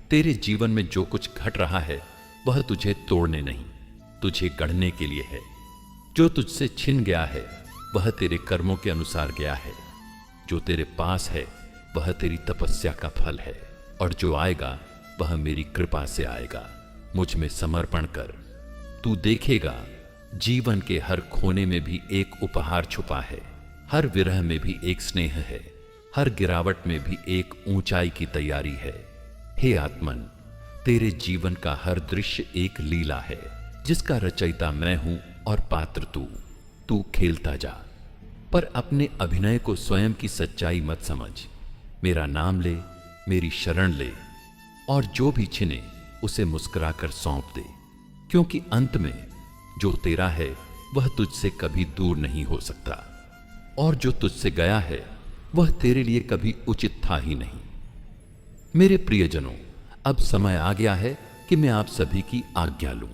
तेरे जीवन में जो कुछ घट रहा है वह तुझे तोड़ने नहीं, तुझे गढ़ने के लिए है। जो तुझसे छिन गया है वह तेरे कर्मों के अनुसार गया है, जो तेरे पास है वह तेरी तपस्या का फल है, और जो आएगा वह मेरी कृपा से आएगा। मुझ में समर्पण कर, तू देखेगा जीवन के हर खोने में भी एक उपहार छुपा है, हर विरह में भी एक स्नेह है, हर गिरावट में भी एक ऊंचाई की तैयारी है। हे आत्मन, तेरे जीवन का हर दृश्य एक लीला है, जिसका रचयिता मैं हूं और पात्र तू। तू खेलता जा, पर अपने अभिनय को स्वयं की सच्चाई मत समझ। मेरा नाम ले, मेरी शरण ले, और जो भी छिने उसे मुस्कुराकर सौंप दे, क्योंकि अंत में जो तेरा है वह तुझसे कभी दूर नहीं हो सकता, और जो तुझसे गया है वह तेरे लिए कभी उचित था ही नहीं। मेरे प्रियजनों, अब समय आ गया है कि मैं आप सभी की आज्ञा लूं।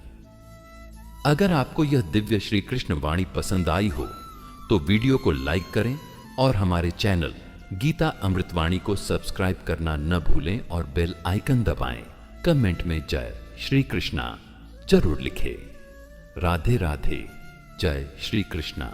अगर आपको यह दिव्य श्री कृष्ण वाणी पसंद आई हो तो वीडियो को लाइक करें और हमारे चैनल गीता अमृतवाणी को सब्सक्राइब करना न भूलें और बेल आइकन दबाएं। कमेंट में जय श्री कृष्णा जरूर लिखें। राधे राधे, जय श्री कृष्णा।